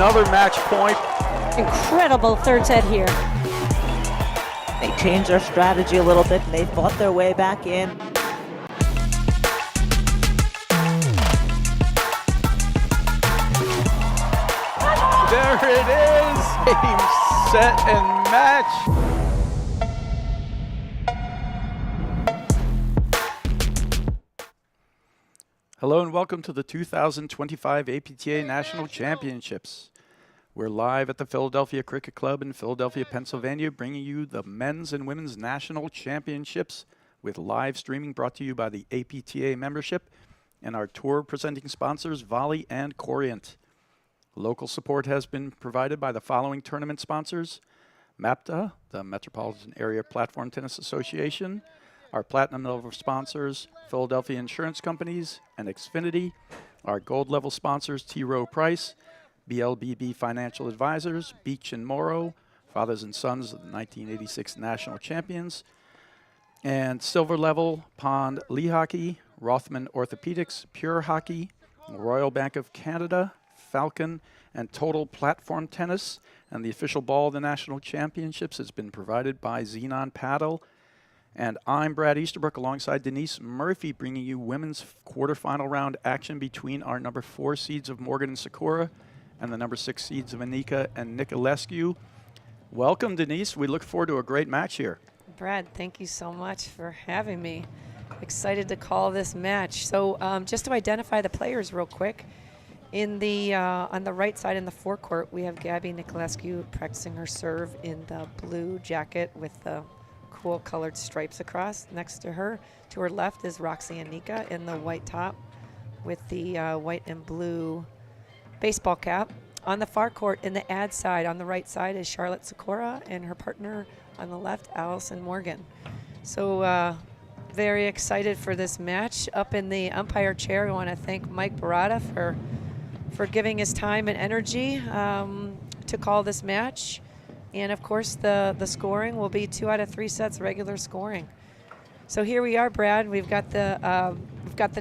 another match point. Incredible third set here. They changed their strategy a little bit and they fought their way back in. There it is, game, set, and match. Hello and welcome to the 2025 APTA National Championships. We're live at the Philadelphia Cricket Club in Philadelphia, Pennsylvania, bringing you the Men's and Women's National Championships with live streaming brought to you by the APTA membership and our tour presenting sponsors, Volley and Corient. Local support has been provided by the following tournament sponsors: MAPTA, the Metropolitan Area Platform Tennis Association, our platinum level sponsors, Philadelphia Insurance Companies and Xfinity, our gold level sponsors, T. Rowe Price, BLBB Financial Advisors, Beach and Morrow, fathers and sons of the 1986 national champions, and silver level, Pond Lee Hockey, Rothman Orthopedics, Pure Hockey, Royal Bank of Canada, Falcon, and Total Platform Tennis. And the official ball of the national championships has been provided by Xenon Paddle. And I'm Brad Easterbrook alongside Denise Murphy, bringing you women's quarterfinal round action between our number 4 seeds of Morgan and Sikora and the number 6 seeds of Enica and Niculescu. Welcome, Denise. We look forward to a great match here. Brad, thank you so much for having me. Excited to call this match. So just to identify the players real quick, in the on the right side in the forecourt, we have Gabby Niculescu practicing her serve in the blue jacket with the cool colored stripes across. Next to her left, is Roxy Enica in the white top with the white and blue baseball cap. On the far court, in the ad side, on the right side, is Charlotte Sikora and her partner on the left, Allison Morgan. So very excited for this match. Up in the umpire chair, I want to thank Mike Barada for giving his time and energy to call this match. And of course, the scoring will be 2 out of 3 sets regular scoring. So here we are, Brad. We've got the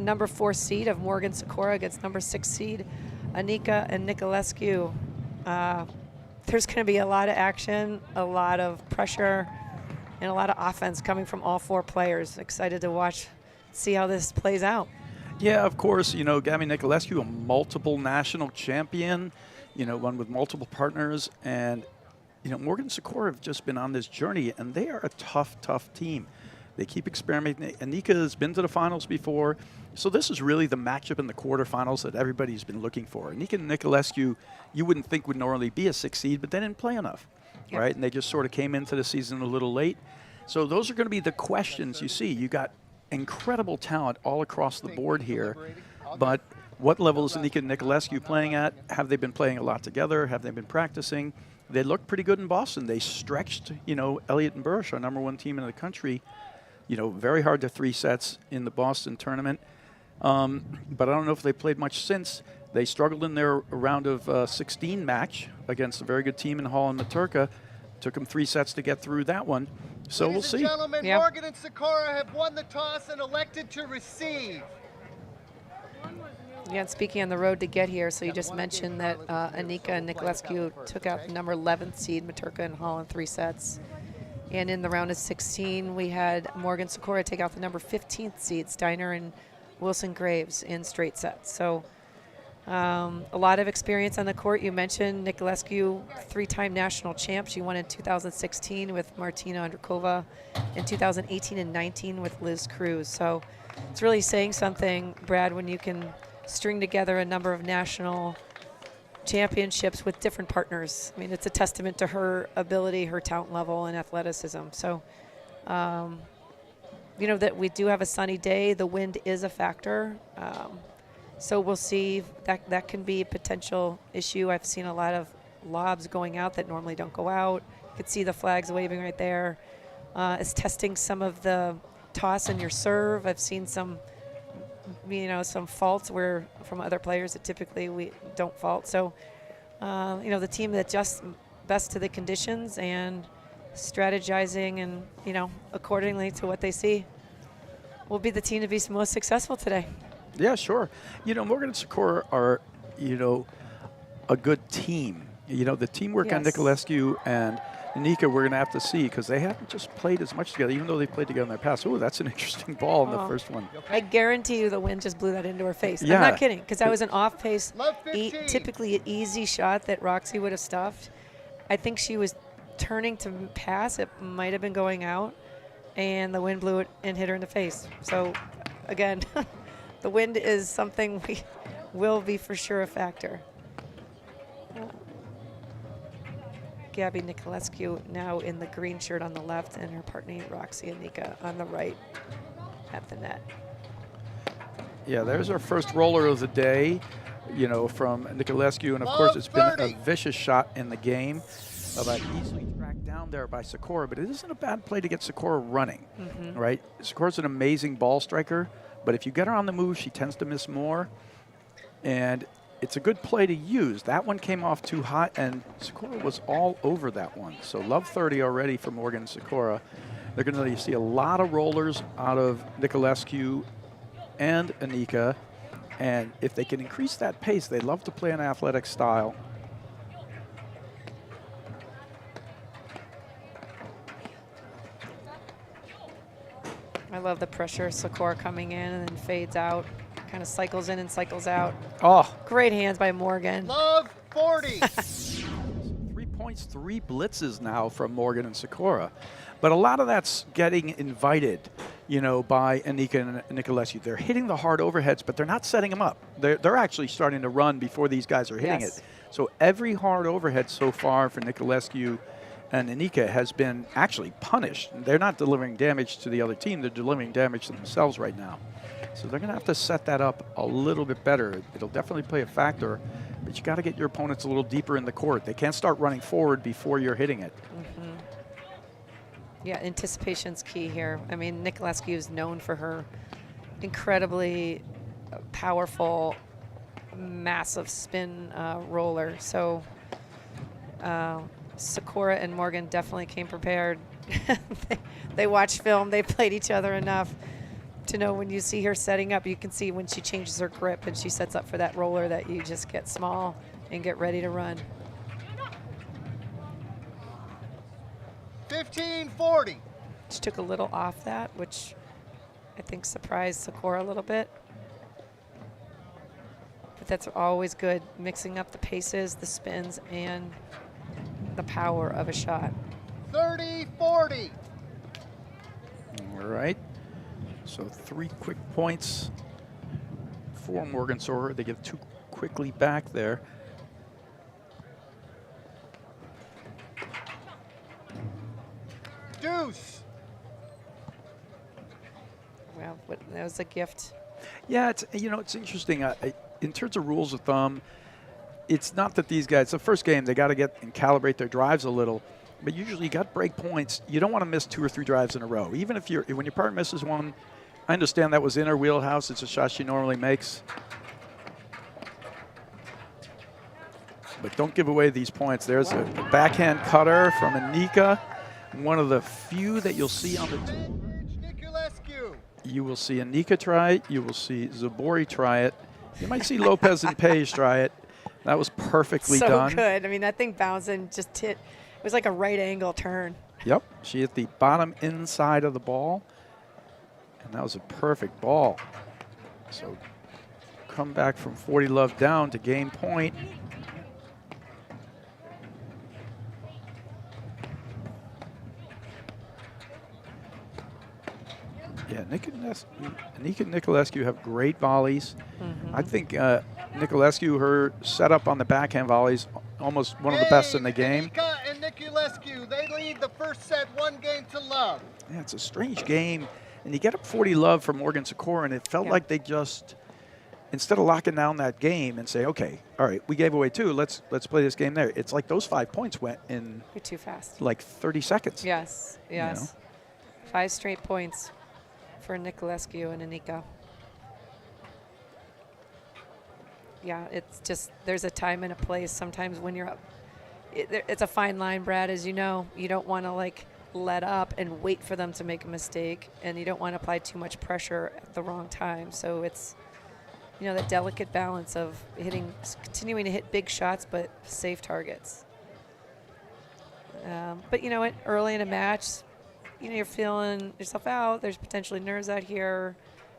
number 4 seed of Morgan Sikora against number 6 seed Enica and Niculescu. There's going to be a lot of action, a lot of pressure, and a lot of offense coming from all 4 players. Excited to watch, see how this plays out. Yeah, of course, you know, Gabby Niculescu, a multiple national champion, you know, one with multiple partners. And, you know, Morgan and Sikora have just been on this journey, and they are a tough, tough team. They keep experimenting. Enica has been to the finals before. So this is really the matchup in the quarterfinals that everybody's been looking for. Enica and Niculescu, you wouldn't think would normally be a 6 seed, but they didn't play enough, right? And they just sort of came into the season a little late. So those are going to be the questions you see. You got incredible talent all across the board here, but what level is Enica and Niculescu playing at? Have they been playing a lot together? Have they been practicing? They looked pretty good in Boston. They stretched, you know, Elliott and Burrish, our number 1 team in the country, you know, very hard to 3 sets in the Boston tournament. But I don't know if they played much since. They struggled in their round of 16 match against a very good team in Hall and Maturka. Took them 3 sets to get through that one. So we'll see. Ladies and gentlemen, Morgan and Sikora have won the toss and elected to receive. Yeah, and speaking on the road to get here, so you just mentioned that Enica and Niculescu took out the number 11th seed, Maturka and Hall, in 3 sets. And in the round of 16, we had Morgan Sikora take out the number 15th seed, Steiner and Wilson Graves, in straight sets. So a lot of experience on the court. You mentioned Niculescu, 3-time national champ. She won in 2016 with Martina Andrikova, in 2018 and 19 with Liz Cruz. So it's really saying something, Brad, when you can string together a number of national championships with different partners. I mean, it's a testament to her ability, her talent level, and athleticism. So, you know, that we do have a sunny day. The wind is a factor. So we'll see. That can be a potential issue. I've seen a lot of lobs going out that normally don't go out. You could see the flags waving right there. It's testing some of the toss and your serve. I've seen some, you know, some faults where from other players that typically we don't fault. So, you know, the team that adjusts best to the conditions and strategizing and, you know, accordingly to what they see will be the team to be most successful today. Yeah, sure. You know, Morgan and Sikora are, you know, a good team. You know, the teamwork on Yes. Niculescu and Enica we're going to have to see because they haven't just played as much together, even though they played together in their past. Oh, that's an interesting ball in the Oh. first one. I guarantee you the wind just blew that into her face. Yeah. I'm not kidding, because that was an off-pace, Love 15. typically an easy shot that Roxy would have stuffed. I think she was turning to pass. It might have been going out, and the wind blew it and hit her in the face. So, again, the wind is something we will be for sure a factor. Gabby Niculescu now in the green shirt on the left, and her partner Roxy Enica on the right at the net. Yeah, there's our first roller of the day, you know, from Niculescu. And, of course, it's been a vicious shot in the game. Easily tracked down there by Sikora, but it isn't a bad play to get Sikora running, right? Sikora's an amazing ball striker, but if you get her on the move, she tends to miss more. And it's a good play to use. That one came off too hot, and Sikora was all over that one. So love 30 already for Morgan and Sikora. They're going to see a lot of rollers out of Niculescu and Enica. And if they can increase that pace, they love to play an athletic style. I love the pressure. Sikora coming in and then fades out. Kind of cycles in and cycles out. Oh, Great hands by Morgan. Love 40. 3 points, 3 blitzes now from Morgan and Sikora. But a lot of that's getting invited, you know, by Enica and Niculescu. They're hitting the hard overheads, but they're not setting them up. They're actually starting to run before these guys are hitting Yes. it. So every hard overhead so far for Niculescu and Enica has been actually punished. They're not delivering damage to the other team. They're delivering damage to themselves right now. So they're going to have to set that up a little bit better. It'll definitely play a factor, but you got to get your opponents a little deeper in the court. They can't start running forward before you're hitting it. Yeah, anticipation's key here. I mean, Niculescu is known for her incredibly powerful, massive spin roller. So Sikora and Morgan definitely came prepared. They watched film. They played each other enough to know when you see her setting up, you can see when she changes her grip and she sets up for that roller that you just get small and get ready to run. 15-40. She took a little off that, which I think surprised Sikora a little bit. But that's always good, mixing up the paces, the spins, and the power of a shot. 30-40. All right. So 3 quick points for Morgan Sorer. They give 2 quickly back there. Deuce. Well, that was a gift. Yeah, it's, you know, it's interesting. In terms of rules of thumb, it's not that these guys, the first game, they got to get and calibrate their drives a little. But usually you got break points. You don't want to miss 2 or 3 drives in a row. Even if when your partner misses one, I understand that was in her wheelhouse. It's a shot she normally makes. But don't give away these points. There's a backhand cutter from Enica. One of the few that you'll see on the tour. Niculescu. You will see Enica try it. You will see Zabori try it. You might see Lopez and Page try it. That was perfectly done. So good. I mean, that thing bounced and just hit. It was like a right angle turn. Yep, she hit the bottom inside of the ball, and that was a perfect ball. So come back from 40 love down to game point. Yeah, Enica and Niculescu have great volleys. I think Niculescu, her setup on the backhand volleys, almost one of the best in the game. Enica and Niculescu, they lead the first set 1-0. Yeah, it's a strange game. And you get up 40 love from Morgan Sikora, and it felt like they just, instead of locking down that game and say, okay, all right, we gave away 2, let's play this game there. It's like those 5 points went in You're too fast. like 30 seconds. Yes, yes. You know? 5 straight points for Niculescu and Enica. Yeah, it's just, there's a time and a place sometimes when you're up. It's a fine line, Brad, as you know. You don't want to like let up and wait for them to make a mistake, and you don't want to apply too much pressure at the wrong time. So it's you know, that delicate balance of continuing to hit big shots, but safe targets. But you know what, early in a match, you know, you're feeling yourself out. There's potentially nerves out here.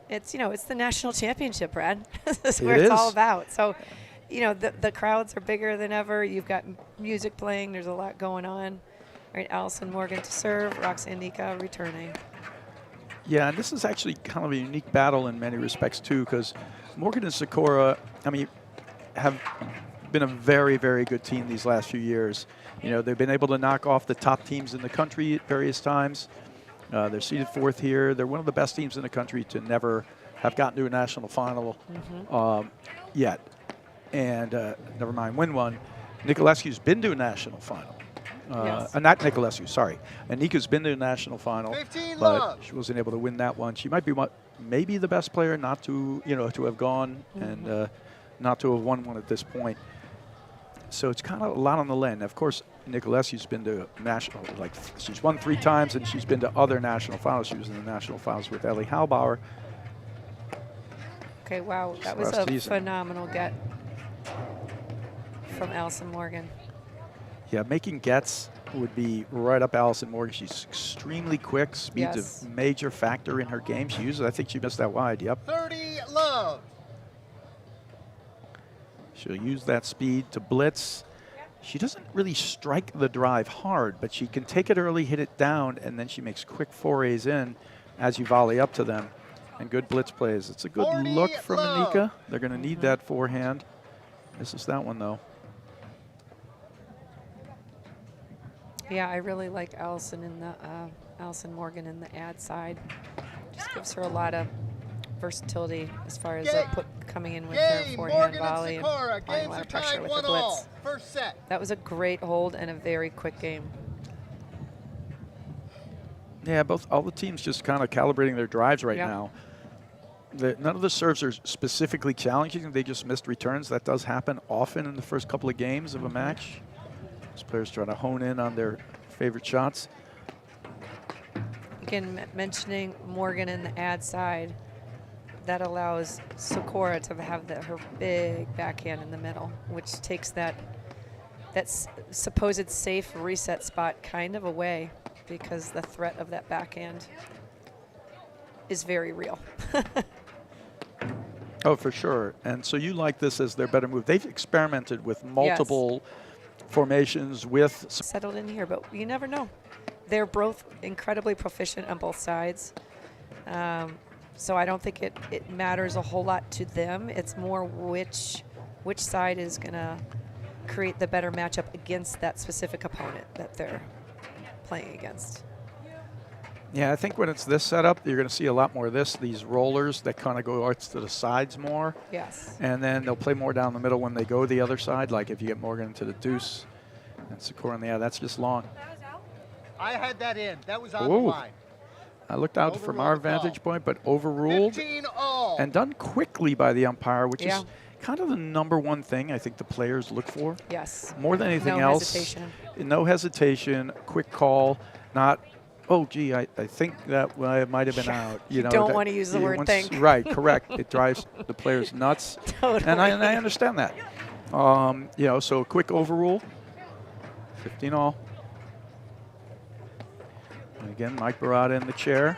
It's, you know, it's the national championship, Brad. This is where it's all about. So, you know, the crowds are bigger than ever. You've got music playing. There's a lot going on. All right, Allison Morgan to serve. Roxanne Nica returning. Yeah, and this is actually kind of a unique battle in many respects, too, because Morgan and Sikora, I mean, have been a very, very good team these last few years. You know, they've been able to knock off the top teams in the country at various times. They're seeded 4th here. They're one of the best teams in the country to never have gotten to a national final yet. And never mind, win one. Niculescu's been to a national final. Yes. Not Niculescu, sorry. Anika's been to a national final, 15 but love. she wasn't able to win that one. She might be maybe the best player not to, you know, to have gone and not to have won one at this point. So it's kind of a lot on the line. Of course, Niculescu's been to national, like she's won 3 times, and she's been to other national finals. She was in the national finals with Ellie Halbauer. Okay, wow, that was a phenomenal get from Allison Morgan. Yeah, making gets would be right up Allison Morgan. She's extremely quick. Speed's a major factor in her game. She uses, I think she missed that wide, yep. 30 love. She'll use that speed to blitz. She doesn't really strike the drive hard, but she can take it early, hit it down, and then she makes quick forays in as you volley up to them. And good blitz plays. It's a good look from Enica. They're going to need that forehand. Misses that one, though. Yeah, I really like Allison in the Allison Morgan in the ad side. Just gives her a lot of versatility as far as coming in with her forehand volley and applying a lot of pressure with the blitz. First set. That was a great hold and a very quick game. Yeah, all the teams just kind of calibrating their drives right now. None of the serves are specifically challenging. They just missed returns. That does happen often in the first couple of games of a match. These players try to hone in on their favorite shots. Again, mentioning Morgan in the ad side, that allows Sikora to have her big backhand in the middle, which takes that supposed safe reset spot kind of away, because the threat of that backhand is very real. Oh, for sure. And so you like this as their better move. They've experimented with multiple formations with... Settled in here, but you never know. They're both incredibly proficient on both sides. So I don't think it matters a whole lot to them. It's more which side is going to create the better matchup against that specific opponent that they're playing against. Yeah, I think when it's this setup, you're going to see a lot more of this, these rollers that kind of go arts to the sides more. Yes. And then they'll play more down the middle when they go the other side, like if you get Morgan into the deuce and Sikora in the air, that's just long. I had that in. That was on the line. I looked out from our vantage point, but overruled 15 all. and done quickly by the umpire, which is kind of the #1 thing I think the players look for. Yes. More than anything no else. Hesitation. No hesitation, quick call, not, oh, gee, I think that might have been out. You don't want to use the word think. Right, correct. It drives the players nuts. Totally. And I understand that. You know, so quick overrule, 15 all. And again, Mike Barada in the chair.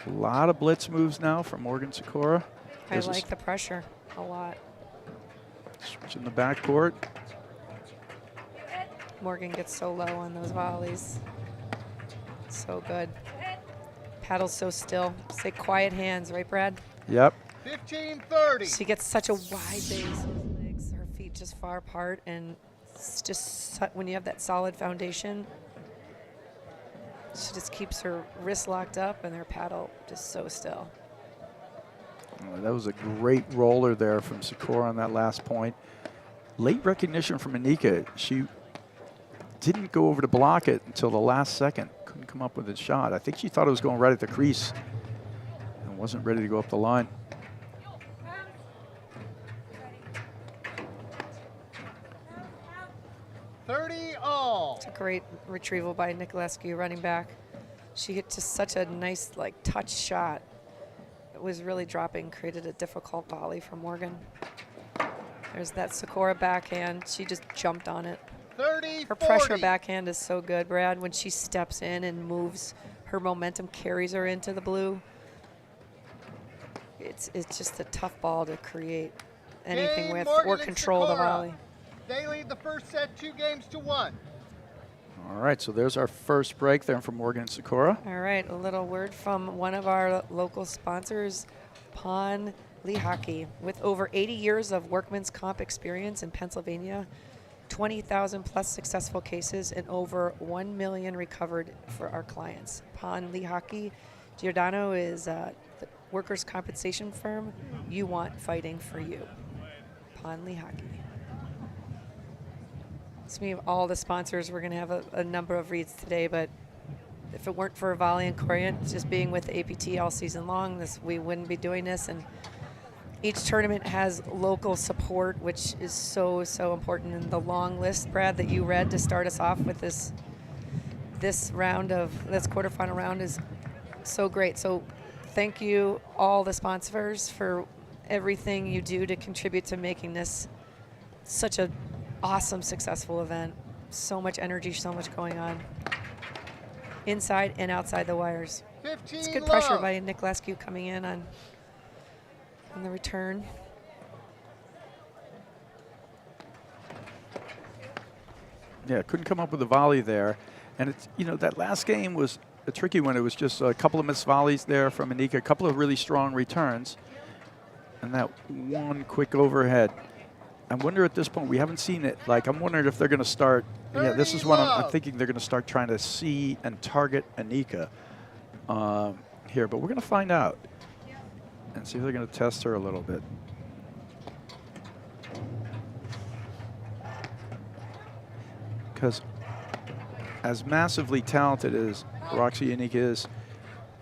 A lot of blitz moves now from Morgan Sikora. I like the pressure a lot. Switch in the backcourt. Morgan gets so low on those volleys. So good. Paddles so still. Say quiet hands, right, Brad? Yep. 15-30. She gets such a wide base. Legs, her feet just far apart, and it's just when you have that solid foundation, she just keeps her wrist locked up and her paddle just so still. Oh, that was a great roller there from Sikora on that last point. Late recognition from Enica. She didn't go over to block it until the last second. Couldn't come up with a shot. I think she thought it was going right at the crease and wasn't ready to go up the line. It's a great retrieval by Niculescu, running back. She hit just such a nice, like, touch shot was really dropping, created a difficult volley for Morgan. There's that Sikora backhand. She just jumped on it. 30, Her 40. pressure backhand is so good, Brad. When she steps in and moves, her momentum carries her into the blue. It's just a tough ball to create anything Game with Morgan or and control the Sikora. volley. They lead the first set 2-1. All right, so there's our first break there from Morgan and Sikora. All right, a little word from one of our local sponsors, Pon Hockey. With over 80 years of workman's comp experience in Pennsylvania, 20,000 plus successful cases, and over 1 million recovered for our clients. Pon Hockey Giordano is the workers' compensation firm you want fighting for you. Pon Hockey. So we have all the sponsors. We're going to have a number of reads today, but if it weren't for Volley and Corient just being with the APT all season long, we wouldn't be doing this. And each tournament has local support, which is so, so important. And the long list, Brad, that you read to start us off with this quarterfinal round is so great. So thank you, all the sponsors, for everything you do to contribute to making this such a awesome, successful event. So much energy, so much going on inside and outside the wires. 15 It's good love. pressure by Niculescu coming in on the return. Yeah, couldn't come up with a volley there. And it's, that last game was a tricky one. It was just a couple of missed volleys there from Enica, a couple of really strong returns, and that one quick overhead. I wonder at this point, we haven't seen it. I'm wondering if they're going to start. Yeah, this is what I'm thinking they're going to start trying to see and target Enica here. But we're going to find out and see if they're going to test her a little bit. Because as massively talented as Roxy Enica is,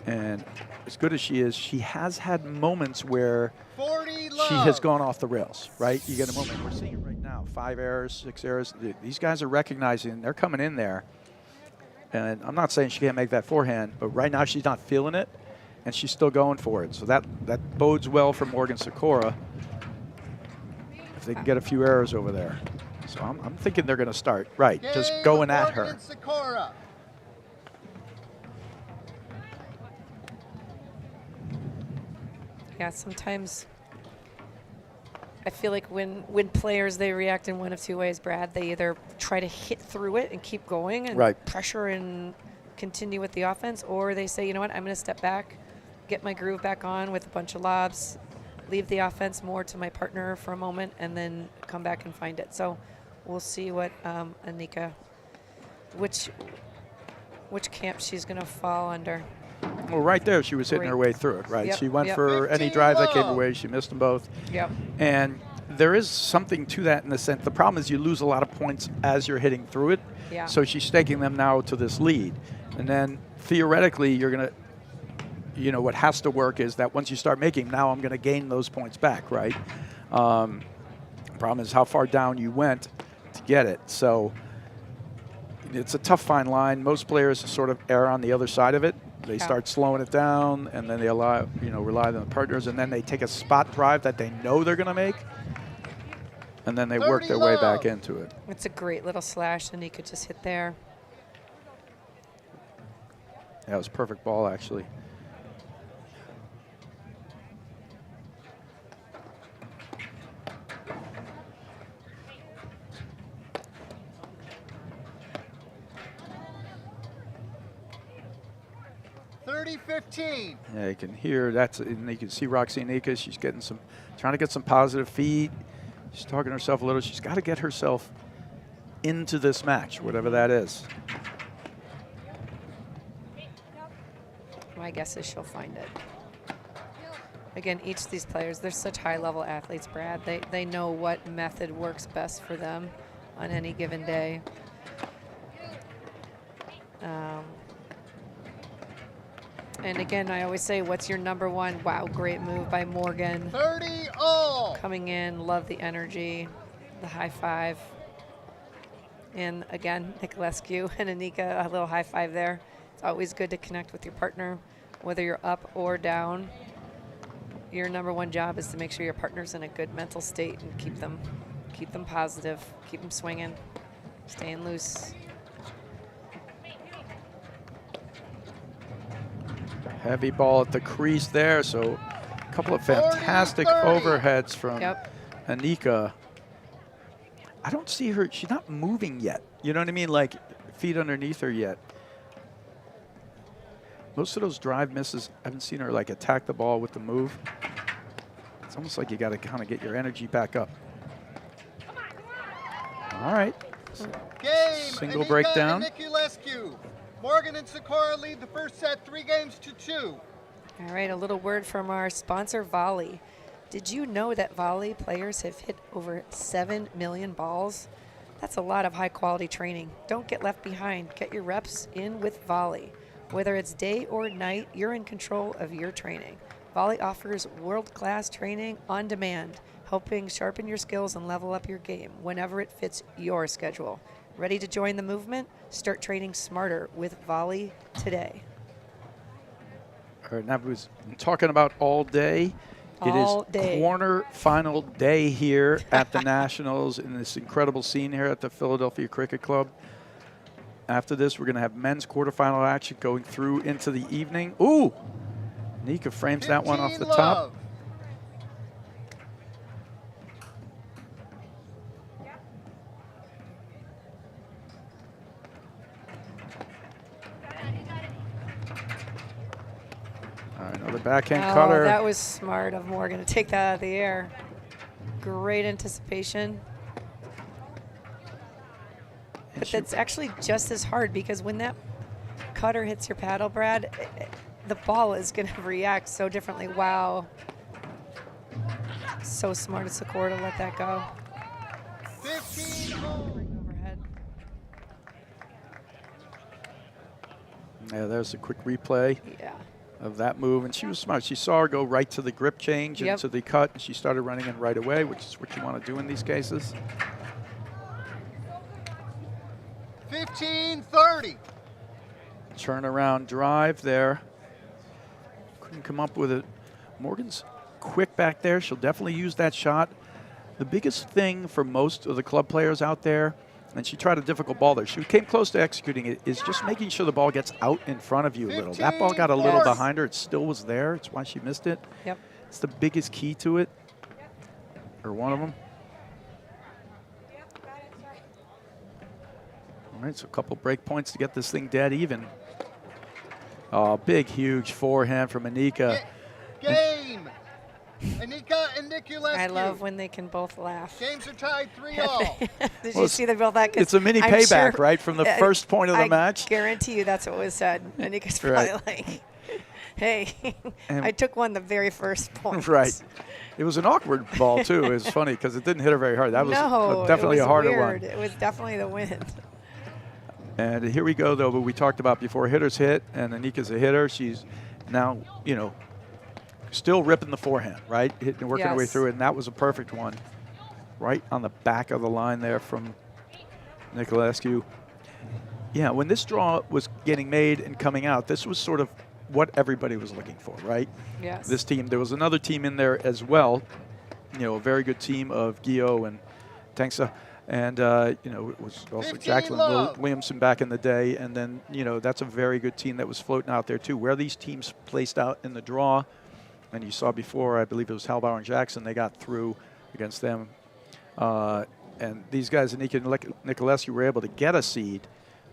and as good as she is, she has had moments where 40 she has gone off the rails, right? You get a moment. We're seeing it right now. 5 errors, 6 errors. These guys are recognizing they're coming in there. And I'm not saying she can't make that forehand, but right now she's not feeling it, and she's still going for it. So that bodes well for Morgan Sikora if they can get a few errors over there. So I'm thinking they're going to start, right, just going at her. Sikora. Yeah, sometimes I feel like when players, they react in one of two ways, Brad. They either try to hit through it and keep going and pressure and continue with the offense, or they say, you know what, I'm going to step back, get my groove back on with a bunch of lobs, leave the offense more to my partner for a moment, and then come back and find it. So we'll see what Enica, which camp she's going to fall under. Well, right there, she was hitting her way through it, right? Yep, She went yep. for any drive that came her way. She missed them both. Yep. And there is something to that in the sense. The problem is you lose a lot of points as you're hitting through it. Yeah. So she's staking them now to this lead. And then theoretically, you're going to, what has to work is that once you start making, now I'm going to gain those points back, right? Problem is how far down you went to get it. So it's a tough fine line. Most players sort of err on the other side of it. They start slowing it down, and then they rely on the partners, and then they take a spot drive that they know they're going to make, and then they work their way back into it. It's a great little slash, and he could just hit there. Yeah, it was a perfect ball, actually. Yeah, you can hear and you can see Roxy Enica. She's getting trying to get some positive feed. She's talking to herself a little. She's got to get herself into this match, whatever that is. My guess is she'll find it. Again, each of these players, they're such high-level athletes, Brad. They know what method works best for them on any given day. And again, I always say, what's your number one? Wow, great move by Morgan. 30 all. Coming in, love the energy, the high five. And again, Niculescu and Enica, a little high five there. It's always good to connect with your partner, whether you're up or down. your #1 job is to make sure your partner's in a good mental state and keep them positive, keep them swinging, staying loose. Heavy ball at the crease there, so a couple of fantastic 40, 30. overheads from Yep. Enica. I don't see her, she's not moving yet. You know what I mean? Like feet underneath her yet. Most of those drive misses, I haven't seen her like attack the ball with the move. It's almost like you got to kind of get your energy back up. All right. Game. Single Enica breakdown. and Niculescu. Morgan and Sikora lead the first set 3 games to 2. All right, a little word from our sponsor, Volley. Did you know that Volley players have hit over 7 million balls? That's a lot of high-quality training. Don't get left behind. Get your reps in with Volley. Whether it's day or night, you're in control of your training. Volley offers world-class training on demand, helping sharpen your skills and level up your game whenever it fits your schedule. Ready to join the movement? Start training smarter with Volley today. All right, now we're talking about all day. All It is day. quarter-final day here at the Nationals in this incredible scene here at the Philadelphia Cricket Club. After this, we're going to have men's quarterfinal action going through into the evening. Ooh! Nika frames that one off the 15 top. love. All right, another backhand Oh, cutter. that was smart of Morgan to take that out of the air. Great anticipation. And But she- that's actually just as hard because when that cutter hits your paddle, Brad, the ball is going to react so differently. Wow. So smart of Sikora to let that go. 15 home. Overhead. Yeah, there's a quick replay Yeah. of that move, and she was smart. She saw her go right to the grip change Yep. into the cut, and she started running in right away, which is what you want to do in these cases. 15-30. Turnaround drive there. Couldn't come up with it. Morgan's quick back there. She'll definitely use that shot. The biggest thing for most of the club players out there, and she tried a difficult ball there. She came close to executing it, is just making sure the ball gets out in front of you a little. That ball got a little 15, behind her. It still was there. It's why she missed it. Yep. It's the biggest key to it, or one of them. All right, so a couple break points to get this thing dead even. Oh, big, huge forehand from Enica. Game. Enica and Niculescu. I love when they can both laugh. Games are tied 3-all. Did Well, you see the both that? 'Cause It's a mini I'm payback, sure- right, from the first point of the match? I guarantee you that's what was said. Anika's probably Right. like, hey, And- I took one the very first point. Right. It was an awkward ball, too. It was funny because it didn't hit her very hard. That was No, definitely it was a harder weird. one. It was definitely the wind. And here we go, though, what we talked about before. Hitters hit, and Anika's a hitter. She's now, you know, still ripping the forehand, right? Hitting, working her way Yes. through it, and that was a perfect one. Right on the back of the line there from Niculescu. Yeah, when this draw was getting made and coming out, this was sort of what everybody was looking for, right? Yes. This team. There was another team in there as well, you know, a very good team of Gio and Tanksa. And, you know, it was also 15 Jacqueline love. Williamson back in the day. And then, you know, that's a very good team that was floating out there, too. Where these teams placed out in the draw, and you saw before, I believe it was Halbauer and Jackson, they got through against them. And these guys, Enica and Niculescu, were able to get a seed,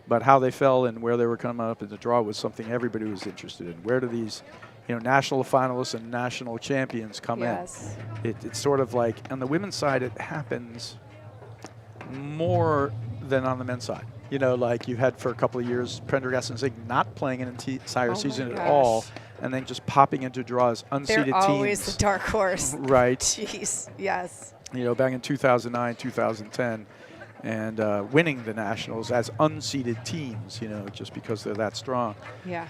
but how they fell and where they were coming up in the draw was something everybody was interested in. Where do these, you know, national finalists and national champions come Yes. in? It's sort of like, on the women's side, it happens more than on the men's side. You know, like you had for a couple of years, Prendergast and Zig not playing an entire Oh my season at gosh. all, and then just popping into draws, unseeded They're always teams. the dark horse. Right. Jeez. Yes. You know, back in 2009, 2010, and winning the Nationals as unseeded teams, you know, just because they're that strong. Yeah.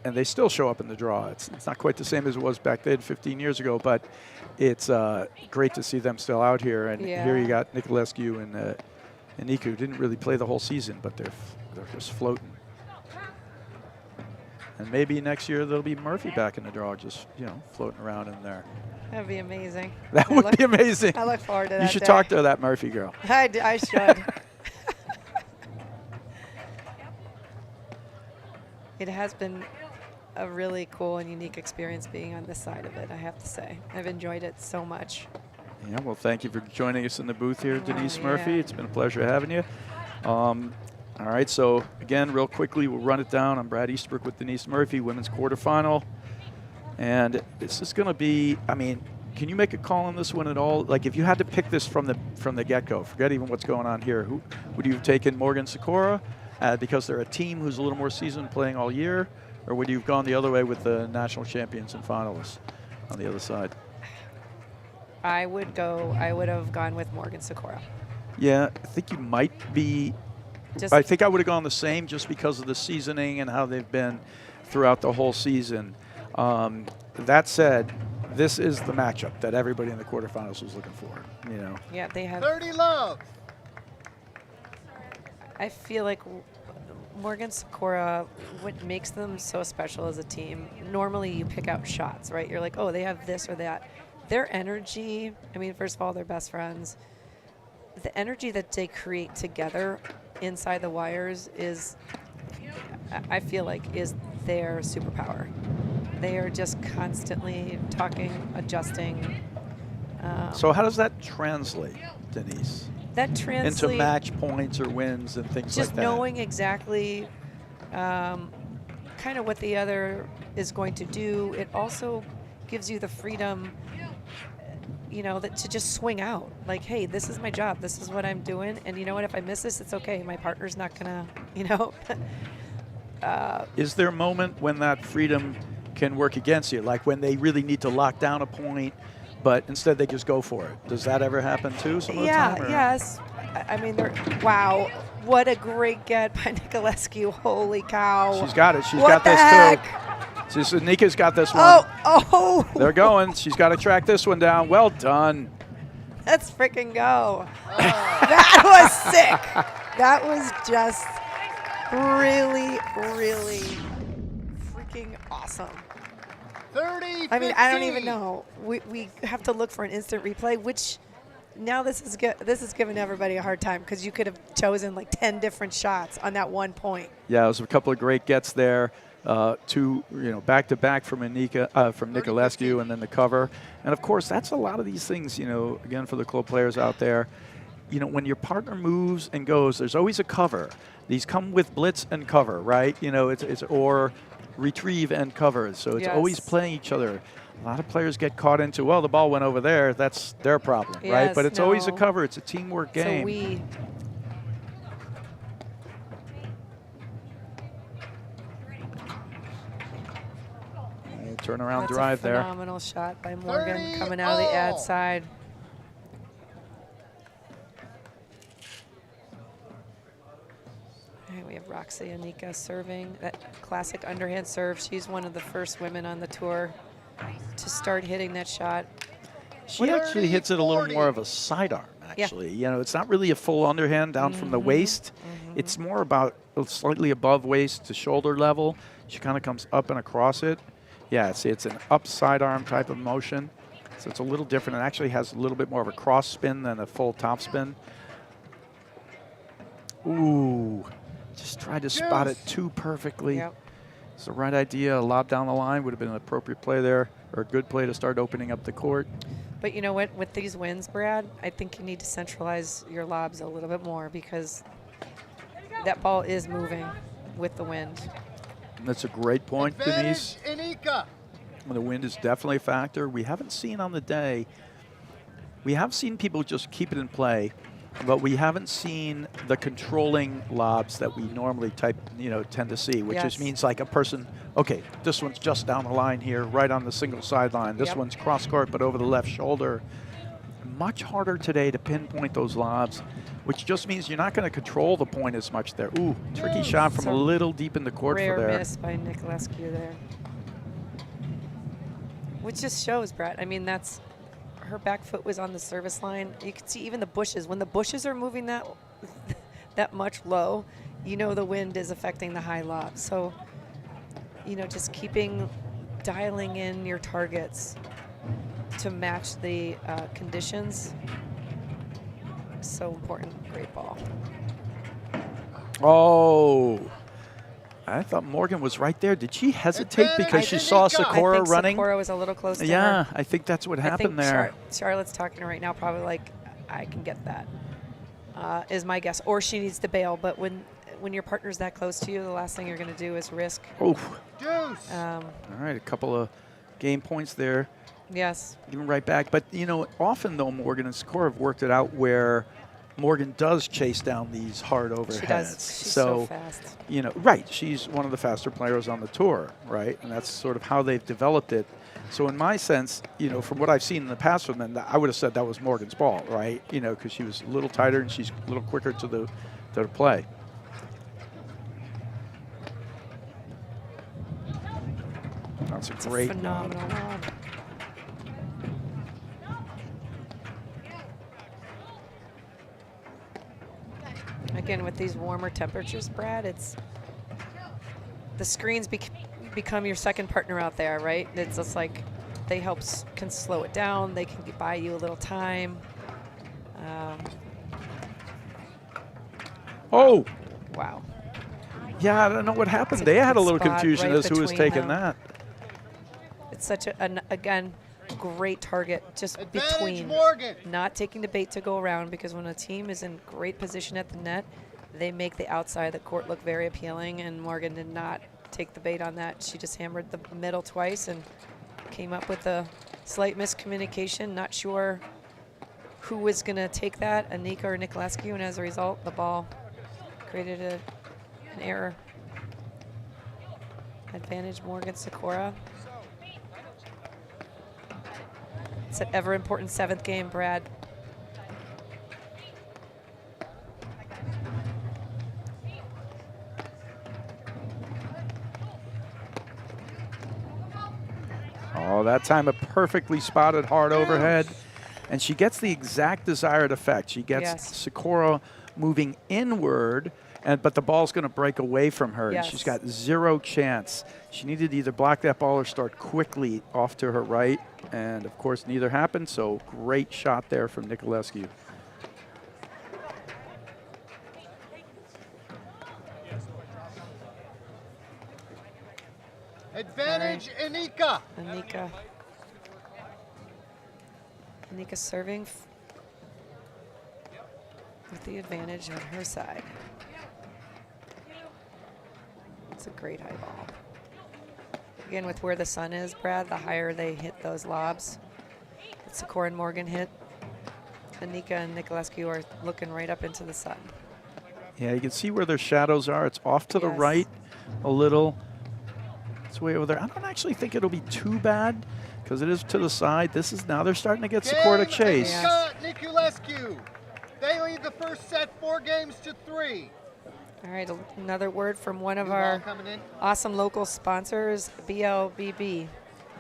And they still show up in the draw. It's not quite the same as it was back then 15 years ago, but it's great to see them still out here. And here you Yeah. got Niculescu and Enica, who didn't really play the whole season, but they're just floating. And maybe next year there'll be Murphy back in the draw, just, floating around in there. That'd be amazing. That would be amazing. I look forward to that. You should day. talk to that Murphy girl. I should. It has been a really cool and unique experience being on this side of it, I have to say. I've enjoyed it so much. Yeah, well, thank you for joining us in the booth here, Denise yeah. Murphy. It's been a pleasure having you. All right, so again, real quickly, we'll run it down. I'm Brad Easterbrook with Denise Murphy, women's quarterfinal. And this is going to be, can you make a call on this one at all? Like, if you had to pick this from the get-go, forget even what's going on here, who would you have taken Morgan Sikora because they're a team who's a little more seasoned, playing all year, or would you have gone the other way with the national champions and finalists on the other side? I would have gone with Morgan Sikora. Yeah, I think you might be. I think I would have gone the same just because of the seasoning and how they've been throughout the whole season. That said, this is the matchup that everybody in the quarterfinals was looking for. Yeah, they have 30 love. I feel like Morgan Sikora, what makes them so special as a team, normally you pick out shots, right? You're like, oh, they have this or that. Their energy, first of all, they're best friends. The energy that they create together inside the wires is, I feel like, is their superpower. They are just constantly talking, adjusting. So how does that translate, Denise? That translates into match points or wins and things like that. Just knowing exactly kind of what the other is going to do. It also gives you the freedom, to just swing out. Like, hey, this is my job. This is what I'm doing. And you know what? If I miss this, it's okay. My partner's not going to, Is there a moment when that freedom can work against you? Like when they really need to lock down a point, but instead they just go for it. Does that ever happen too some of the time? Yes. Wow. What a great get by Niculescu. Holy cow. She's got it. She's what got the this heck? too. So Enica's got this one. Oh. They're going. She's got to track this one down. Well done. Let's freaking go. That was sick. That was just really, really freaking awesome. 30, I don't even know. We have to look for an instant replay, which now this is giving everybody a hard time because you could have chosen like 10 different shots on that one point. Yeah, it was a couple of great gets there. Two, back to back from Enica, from Niculescu, and then the cover. And of course, that's a lot of these things. Again, for the club players out there, when your partner moves and goes, there's always a cover. These come with blitz and cover, right? It's or retrieve and cover. So it's always playing each other. A lot of players get caught into, well, the ball went over there. That's their problem, right? But it's always a cover. It's a teamwork game. So turnaround that's drive there. Phenomenal shot by Morgan coming out of the ad side. All right, we have Roxy Enica serving that classic underhand serve. She's one of the first women on the tour to start hitting that shot. She actually hits it a little more of a sidearm, actually. Yeah. It's not really a full underhand down from the waist. It's more about slightly above waist to shoulder level. She kind of comes up and across it. Yeah, it's an up sidearm type of motion. So it's a little different. It actually has a little bit more of a cross spin than a full top spin. Ooh, just tried to spot it too perfectly. Yep. It's the right idea. A lob down the line would have been an appropriate play there, or a good play to start opening up the court. But you know what? With these wins, Brad, I think you need to centralize your lobs a little bit more because that ball is moving with the wind. That's a great point, Denise. Enica. The wind is definitely a factor. We haven't seen on the day, we have seen people just keep it in play, but we haven't seen the controlling lobs that we normally tend to see, which just means like a person, okay, this one's just down the line here, right on the single sideline. This one's cross court, but over the left shoulder. Much harder today to pinpoint those lobs, which just means you're not going to control the point as much there. Ooh, tricky shot from a little deep in the court for there. Rare miss by Niculescu there. Which just shows, Brett. That's her back foot was on the service line. You can see even the bushes. When the bushes are moving that much low, the wind is affecting the high lob. So, you know, just dialing in your targets to match the conditions. So important. Great ball. Oh, I thought Morgan was right there. Did she hesitate because she saw Sikora I think running? Sikora was a little close to her. Yeah, I think that's what happened there. Charlotte's talking right now, probably like, I can get that, is my guess. Or she needs to bail. But when your partner's that close to you, the last thing you're going to do is risk. Oh. Deuce. All right, a couple of game points there. Yes. Even right back. But, you know, often, though, Morgan and Sikora have worked it out where Morgan does chase down these hard overheads. She does. She's so fast. You know, right. She's one of the faster players on the tour, right? And that's sort of how they've developed it. So in my sense, you know, from what I've seen in the past from them, I would have said that was Morgan's ball, right? You know, because she was a little tighter and she's a little quicker to the play. That's a great phenomenal lob. Again, with these warmer temperatures, Brad, it's the screens become your second partner out there, right? It's just like they can slow it down. They can buy you a little time. Oh! Wow. Yeah, I don't know what happened. It's a They had a good little spot confusion right as who was between taking them. that. It's such again, great target just Advantage between Morgan. not taking the bait to go around, because when a team is in great position at the net, they make the outside of the court look very appealing, and Morgan did not take the bait on that. She just hammered the middle twice and came up with a slight miscommunication. Not sure who was going to take that, Enica or Niculescu, and as a result, the ball created an error. Advantage Morgan Sikora. It's an ever important 7th game, Brad. Oh, that time a perfectly spotted hard overhead. And she gets the exact desired effect. She gets Sikora moving inward, but the ball's going to break away from her. Yes. And she's got zero chance. She needed to either block that ball or start quickly off to her right. And, of course, neither happened, so great shot there from Niculescu. Advantage Enica. Enica serving with the advantage on her side. It's a great high ball. Again, with where the sun is, Brad, the higher they hit those lobs. That Sikora and Morgan hit. Enica and Niculescu are looking right up into the sun. Yeah, you can see where their shadows are. It's off to the right a little. It's way over there. I don't actually think it'll be too bad because it is to the side. This is now they're starting to get Sikora to chase. Niculescu. They lead the first set 4-3. All right, another word from one of our awesome local sponsors, BLBB.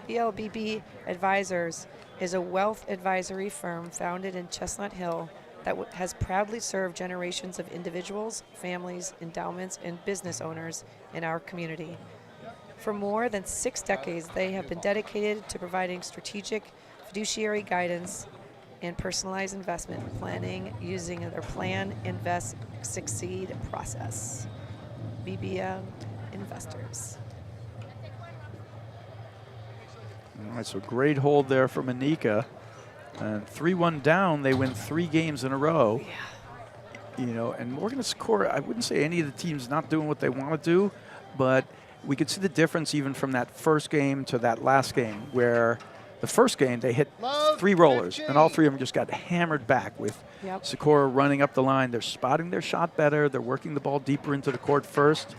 BLBB Advisors is a wealth advisory firm founded in Chestnut Hill that has proudly served generations of individuals, families, endowments, and business owners in our community. For more than 6 decades, they have been dedicated to providing strategic fiduciary guidance and personalized investment planning using their Plan, Invest, Succeed process. BBM Investors. All right, so great hold there from Enica. And 3-1 down, they win 3 games in a row. Yeah. You know, and Morgan and Sikora, I wouldn't say any of the teams not doing what they want to do, but we could see the difference even from that first game to that last game, where the first game they hit 3 rollers, and all 3 of them just got hammered back with Sikora running up the line. They're spotting their shot better. They're working the ball deeper into the court first,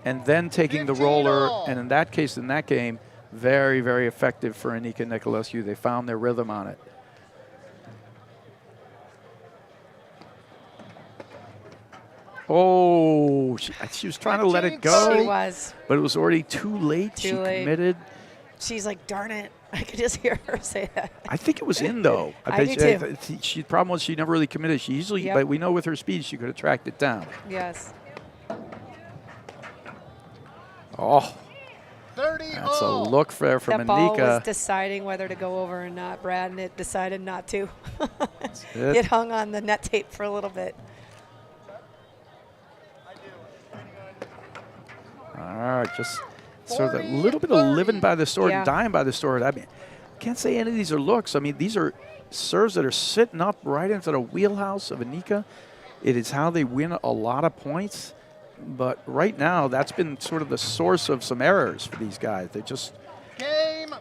and then taking the roller. And in that case, in that game, very, very effective for Enica and Niculescu. They found their rhythm on it. Oh, she was trying to let it go. She was. But it was already too late. She committed. She's like, darn it. I could just hear her say that. I think it was in, though. I do too. The problem was she never really committed. She easily, but we know with her speed, she could have tracked it down. Yes. Oh. That's a look there from That ball was Enica. deciding whether to go over or not, Brad, and it decided not to. It. It hung on the net tape for a little bit. All right, just sort of a little bit of living by the sword and dying by the sword. I mean, can't say any of these are looks. I mean, these are serves that are sitting up right into the wheelhouse of Enica. It is how they win a lot of points. But right now, that's been sort of the source of some errors for these guys. They just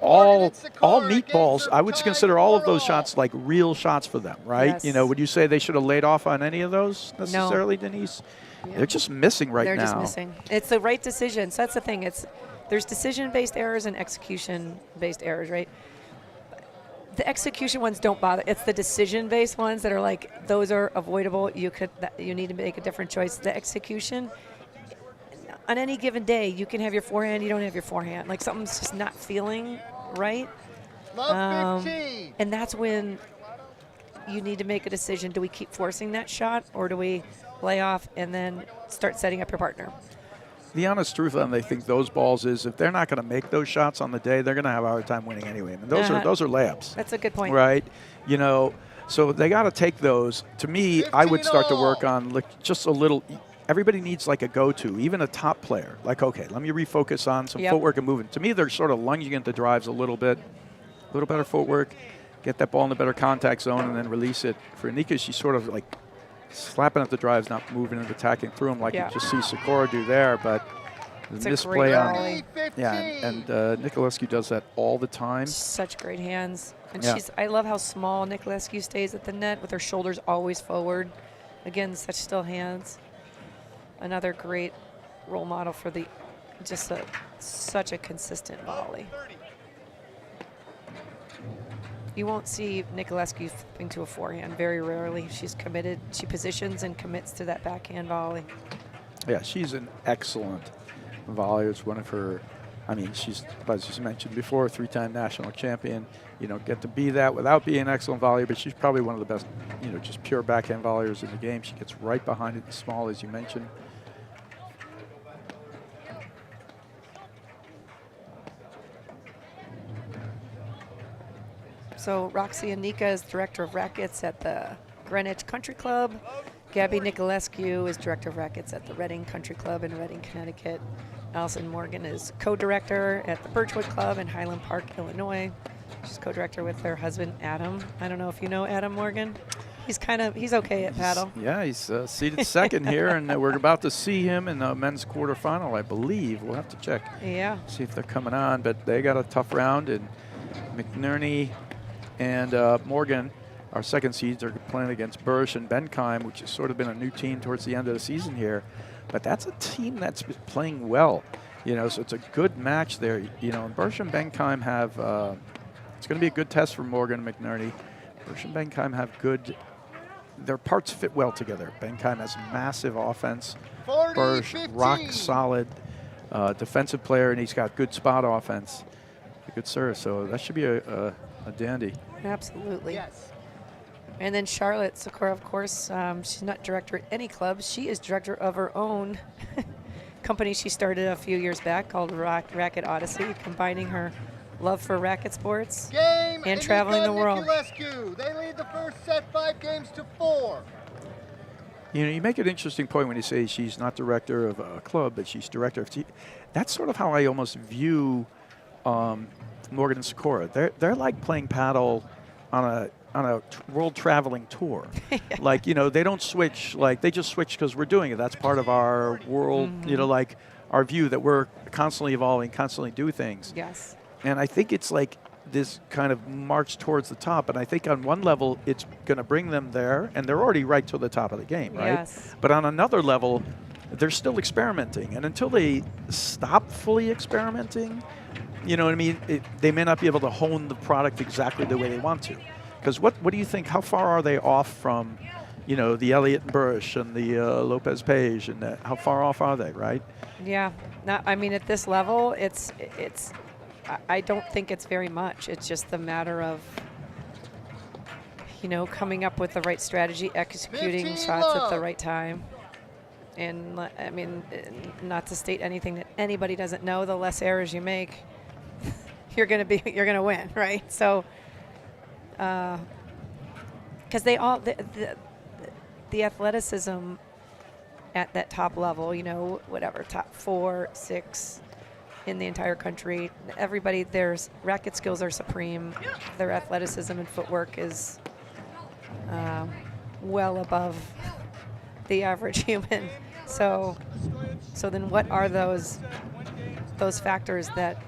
all meatballs. I would consider all of those shots like real shots for them, right? Yes. You know, would you say they should have laid off on any of those necessarily, Denise? Yeah. They're just missing right now. They're just missing. It's the right decision. So that's the thing. There's decision-based errors and execution-based errors, right? The execution ones don't bother. It's the decision-based ones that are like, those are avoidable. You need to make a different choice. The execution, on any given day, you can have your forehand, you don't have your forehand. Like something's just not feeling right. And that's when you need to make a decision. Do we keep forcing that shot or do we lay off and then start setting up your partner? The honest truth on they think those balls is if they're not going to make those shots on the day, they're going to have a hard time winning anyway. I mean, those are layups. That's a good point. Right? You know, so they got to take those. To me, I would start to work on like just a little. Everybody needs like a go-to, even a top player. Like, okay, let me refocus on some footwork and movement. To me, they're sort of lunging into drives a little bit, a little better footwork, get that ball in the better contact zone, and then release it. For Enica, she's sort of like slapping at the drives, not moving and attacking through them like you just see Sikora do there. But the misplay on, and Niculescu does that all the time. Such great hands. And I love how small Niculescu stays at the net with her shoulders always forward. Again, such still hands. Another great role model for such a consistent volley. You won't see Niculescu flipping to a forehand very rarely. She's committed. She positions and commits to that backhand volley. Yeah, she's an excellent volleyer. It's one of her, I mean, she's, as you mentioned before, 3-time national champion. You know, get to be that without being an excellent volleyer, but she's probably one of the best, you know, just pure backhand volleyers in the game. She gets right behind it and small, as you mentioned. So Roxy Enica is director of rackets at the Greenwich Country Club. Gabby Niculescu is director of rackets at the Reading Country Club in Reading, Connecticut. Allison Morgan is co-director at the Birchwood Club in Highland Park, Illinois. She's co-director with her husband, Adam. I don't know if you know Adam Morgan. He's okay at paddle. Yeah, he's seated second here, and we're about to see him in the men's quarterfinal, I believe. We'll have to check. Yeah. See if they're coming on, but they got a tough round, and McNerney and Morgan, our second seeds, are playing against Bursch and Bentheim, which has sort of been a new team towards the end of the season here. But that's a team that's been playing well, you know, so it's a good match there. You know, and Bursch and Bentheim have, it's going to be a good test for Morgan and McNerney. Bursch and Bentheim have good, their parts fit well together. Bentheim has massive offense. Bursch, rock solid defensive player, and he's got good spot offense. A good serve, so that should be a dandy. Absolutely. Yes. And then Charlotte Sikora, of course, she's not director at any club. She is director of her own company she started a few years back called Racket Odyssey, combining her love for racket sports and traveling the world. Niculescu. They lead the first set 5-4. You know, you make an interesting point when you say she's not director of a club, but she's director of that's sort of how I almost view Morgan and Sikora. They're like playing paddle on a world traveling tour. Like, you know, they don't switch, like they just switch because we're doing it. That's part of our world, you know, like our view that we're constantly evolving, constantly do things. Yes. And I think it's like this kind of march towards the top. And I think on one level, it's going to bring them there, and they're already right to the top of the game, right? Yes. But on another level, they're still experimenting. And until they stop fully experimenting, you know what I mean, they may not be able to hone the product exactly the way they want to. Because what do you think, how far are they off from, you know, the Elliott and Bursch and the Lopez Page, and how far off are they, right? Yeah. I mean, at this level, I don't think it's very much. It's just the matter of, you know, coming up with the right strategy, executing shots at the right time. And I mean, not to state anything that anybody doesn't know, the less errors you make, you're gonna win, right? So, because they all the athleticism at that top level, you know, whatever, top 4, 6 in the entire country, everybody, their racket skills are supreme. Their athleticism and footwork is well above the average human. So then what are those factors that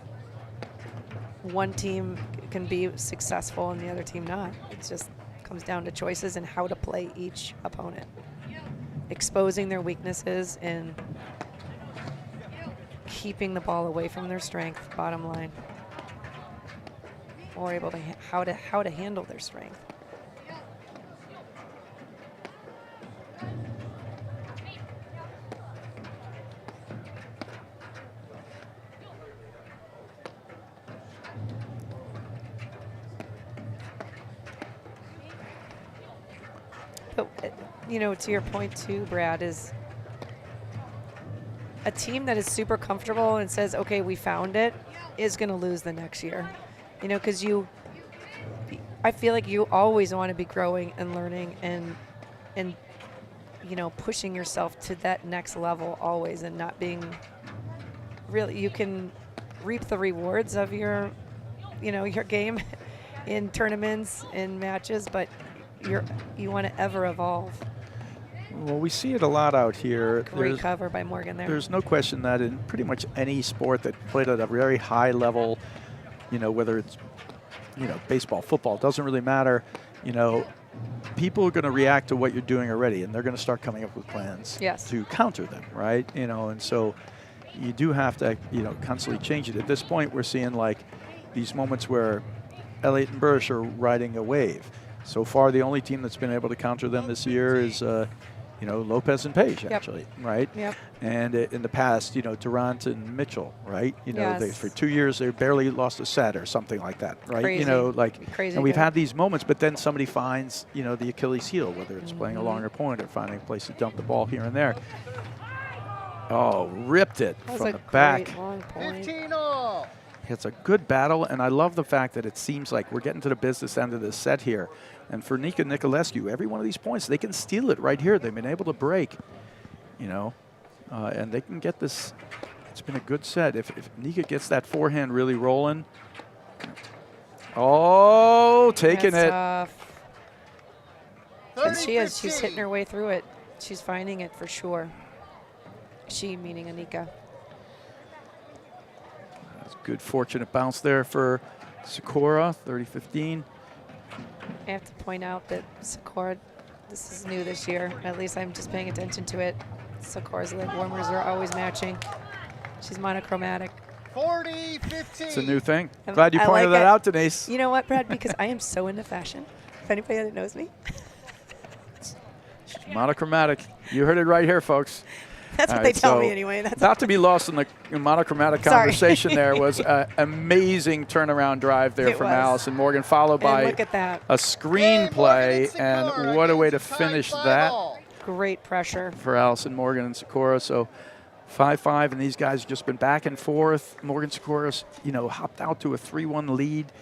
one team can be successful and the other team not? It just comes down to choices and how to play each opponent, exposing their weaknesses and keeping the ball away from their strength, bottom line, or able to how to handle their strength. But, you know, to your point too, Brad, is a team that is super comfortable and says, okay, we found it, is going to lose the next year. You know, because I feel like you always want to be growing and learning and you know, pushing yourself to that next level always, and not being really, you can reap the rewards of your, you know, your game in tournaments and matches, but you want to ever evolve. Well, we see it a lot out here. Great cover by Morgan there. There's no question that in pretty much any sport that played at a very high level, you know, whether it's, you know, baseball, football, doesn't really matter, you know, people are going to react to what you're doing already, and they're going to start coming up with plans to counter them, right? You know, and so you do have to, you know, constantly change it. At this point, we're seeing like these moments where Elliott and Bursch are riding a wave. So far, the only team that's been able to counter them this year is, you know, Lopez and Page, actually, right? Yep. And in the past, you know, Durant and Mitchell, right? You know, Yes. they, for 2 years, they barely lost a set or something like that, right? Crazy. You know, like, Crazy and we've good. had these moments, but then somebody finds, you know, the Achilles heel, whether it's playing a longer point or finding a place to dump the ball here and there. Oh, ripped it That was from a the back. great long point. 15 all. It's a good battle, and I love the fact that it seems like we're getting to the business end of this set here. And for Nica Niculescu, every one of these points, they can steal it right here. They've been able to break, you know, and they can get this. It's been a good set. If Nica gets that forehand really rolling. Oh, taking That's it. tough. And she is. She's hitting her way through it. She's finding it for sure. She, meaning Enica. That's a good fortunate bounce there for Sikora, 30-15. I have to point out that Sikora, this is new this year. At least I'm just paying attention to it. Sikora's leg warmers are always matching. She's monochromatic. 40-15. It's a new thing. Glad you I pointed like that it. out, Denise. You know what, Brad? Because I am so into fashion. If anybody that knows me. Monochromatic. You heard it right here, folks. That's what All they right, tell so me anyway. That's not to be lost in the monochromatic Sorry. conversation there was an amazing turnaround drive there It from was. Allison Morgan, followed And by look at that. a screenplay, and what a way to finish that Great pressure. for Allison Morgan and Sikora. So 5-5, and these guys have just been back and forth. Morgan Sikora's, you know, hopped out to a 3-1 lead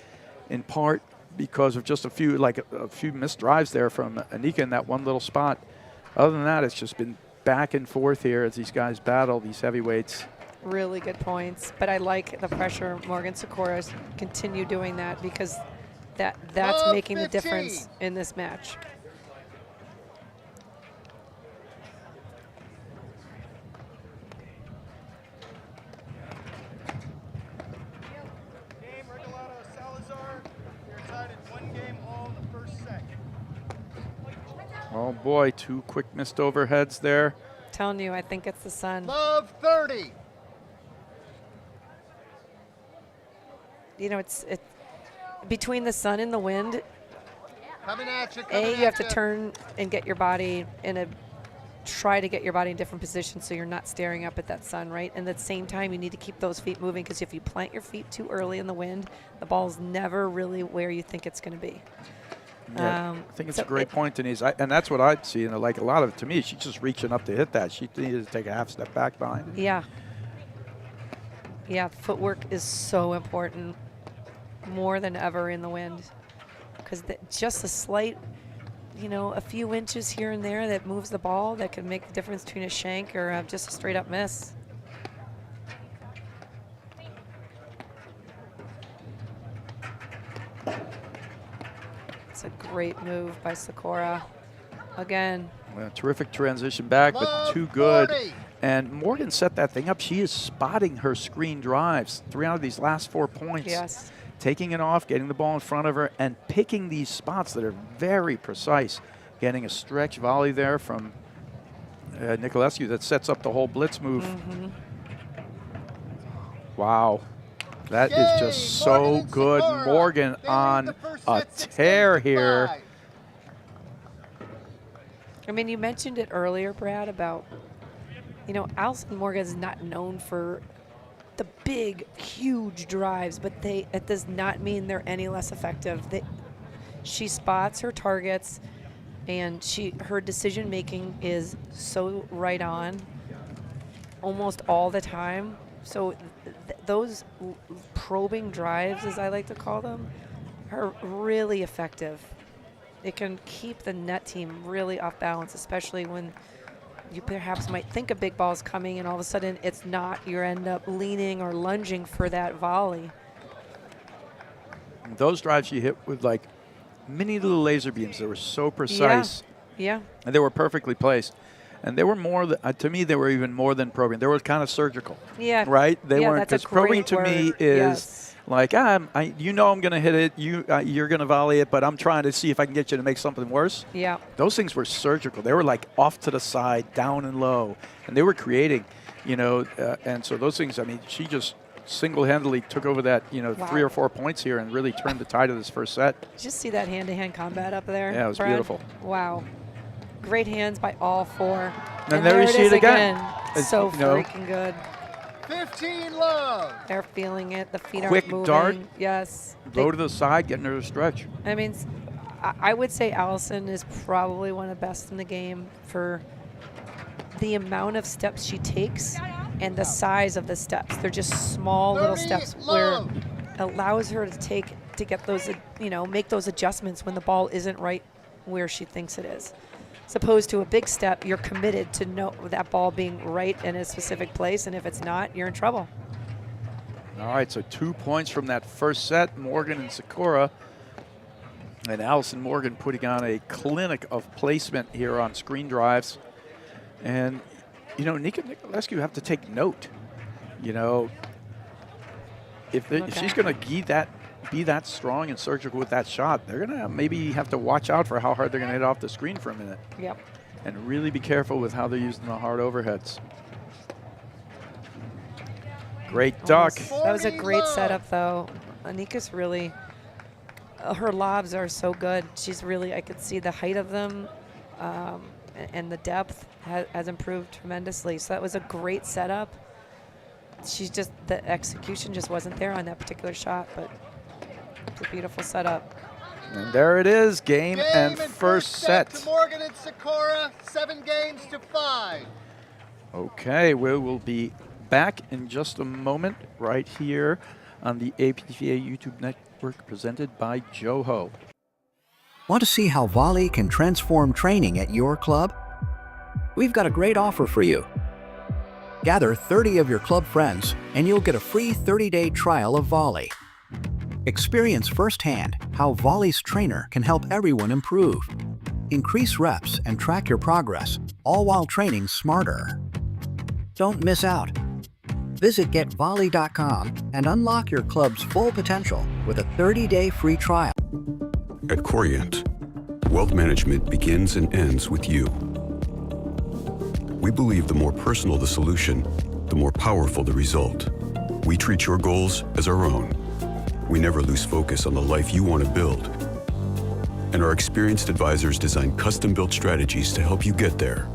in part because of just a few missed drives there from Enica in that one little spot. Other than that, it's just been back and forth here as these guys battle these heavyweights. Really good points. But I like the pressure. Morgan Sikora continue doing that because that's making the difference in this match. Oh boy, 2 quick missed overheads there. Telling you, I think it's the sun. Love 30. You know, it's between the sun and the wind. Coming at you. You have to turn and get your body try to get your body in different positions so you're not staring up at that sun, right? And at the same time, you need to keep those feet moving because if you plant your feet too early in the wind, the ball's never really where you think it's going to be. Yeah, I think it's a great point, Denise. And that's what I'd see. Like a lot of it, to me, she's just reaching up to hit that. She needed to take a half step back behind it. Yeah. Yeah, footwork is so important, more than ever in the wind. Because just a slight, a few inches here and there that moves the ball that can make the difference between a shank or just a straight up miss. It's a great move by Sikora. Again. Well, terrific transition back, but too good. And Morgan set that thing up. She is spotting her screen drives. 3 out of these last 4 points. Yes. Taking it off, getting the ball in front of her, and picking these spots that are very precise. Getting a stretch volley there from Niculescu that sets up the whole blitz move. Wow. That is just so good. Morgan on a tear here. I mean, you mentioned it earlier, Brad, about, Allison Morgan is not known for the big, huge drives, but it does not mean they're any less effective. She spots her targets, and her decision making is so right on almost all the time. So those probing drives, as I like to call them, are really effective. It can keep the net team really off balance, especially when you perhaps might think a big ball's coming and all of a sudden it's not. You end up leaning or lunging for that volley. Those drives she hit with like mini little laser beams. They were so precise. Yeah. And they were perfectly placed. And they were more, to me, they were even more than probing. They were kind of surgical. Yeah. Right? They yeah, weren't, because probing to me is like, I'm going to hit it, you're going to volley it, but I'm trying to see if I can get you to make something worse. Yeah. Those things were surgical. They were like off to the side, down and low. And they were creating, and so those things, I mean, she just single-handedly took over that, 3 or 4 points here and really turned the tide of this first set. Did you just see that hand-to-hand combat up there? Yeah, it was Brad? beautiful. Wow. Great hands by all 4. And there you see it again. So freaking good. 15 love. They're feeling it. The feet Quick aren't moving. dart. Yes. Go to the side, getting her to stretch. I mean, I would say Allison is probably one of the best in the game for the amount of steps she takes and the size of the steps. They're just small little steps where it allows her to get those, make those adjustments when the ball isn't right where she thinks it is. As opposed to a big step, you're committed to know that ball being right in a specific place, and if it's not, you're in trouble. All right, so 2 points from that first set, Morgan and Sikora. And Allison Morgan putting on a clinic of placement here on screen drives. And, Niculescu have to take note. If she's going to be that strong and surgical with that shot, they're going to maybe have to watch out for how hard they're going to hit off the screen for a minute. Yep. And really be careful with how they're using the hard overheads. Great duck. That was a great setup, though. Enica's really, her lobs are so good. She's really, I could see the height of them and the depth has improved tremendously. So that was a great setup. The execution just wasn't there on that particular shot, but it's a beautiful setup. And there it is, game and first set. To Morgan and Sikora, 7-5. Okay, we will be back in just a moment right here on the APTA YouTube network presented by Joho. Want to see how volley can transform training at your club? We've got a great offer for you. Gather 30 of your club friends and you'll get a free 30-day trial of volley. Experience firsthand how Volley's trainer can help everyone improve. Increase reps and track your progress, all while training smarter. Don't miss out. Visit getvolley.com and unlock your club's full potential with a 30-day free trial. At Corient, wealth management begins and ends with you. We believe the more personal the solution, the more powerful the result. We treat your goals as our own. We never lose focus on the life you want to build. And our experienced advisors design custom-built strategies to help you get there.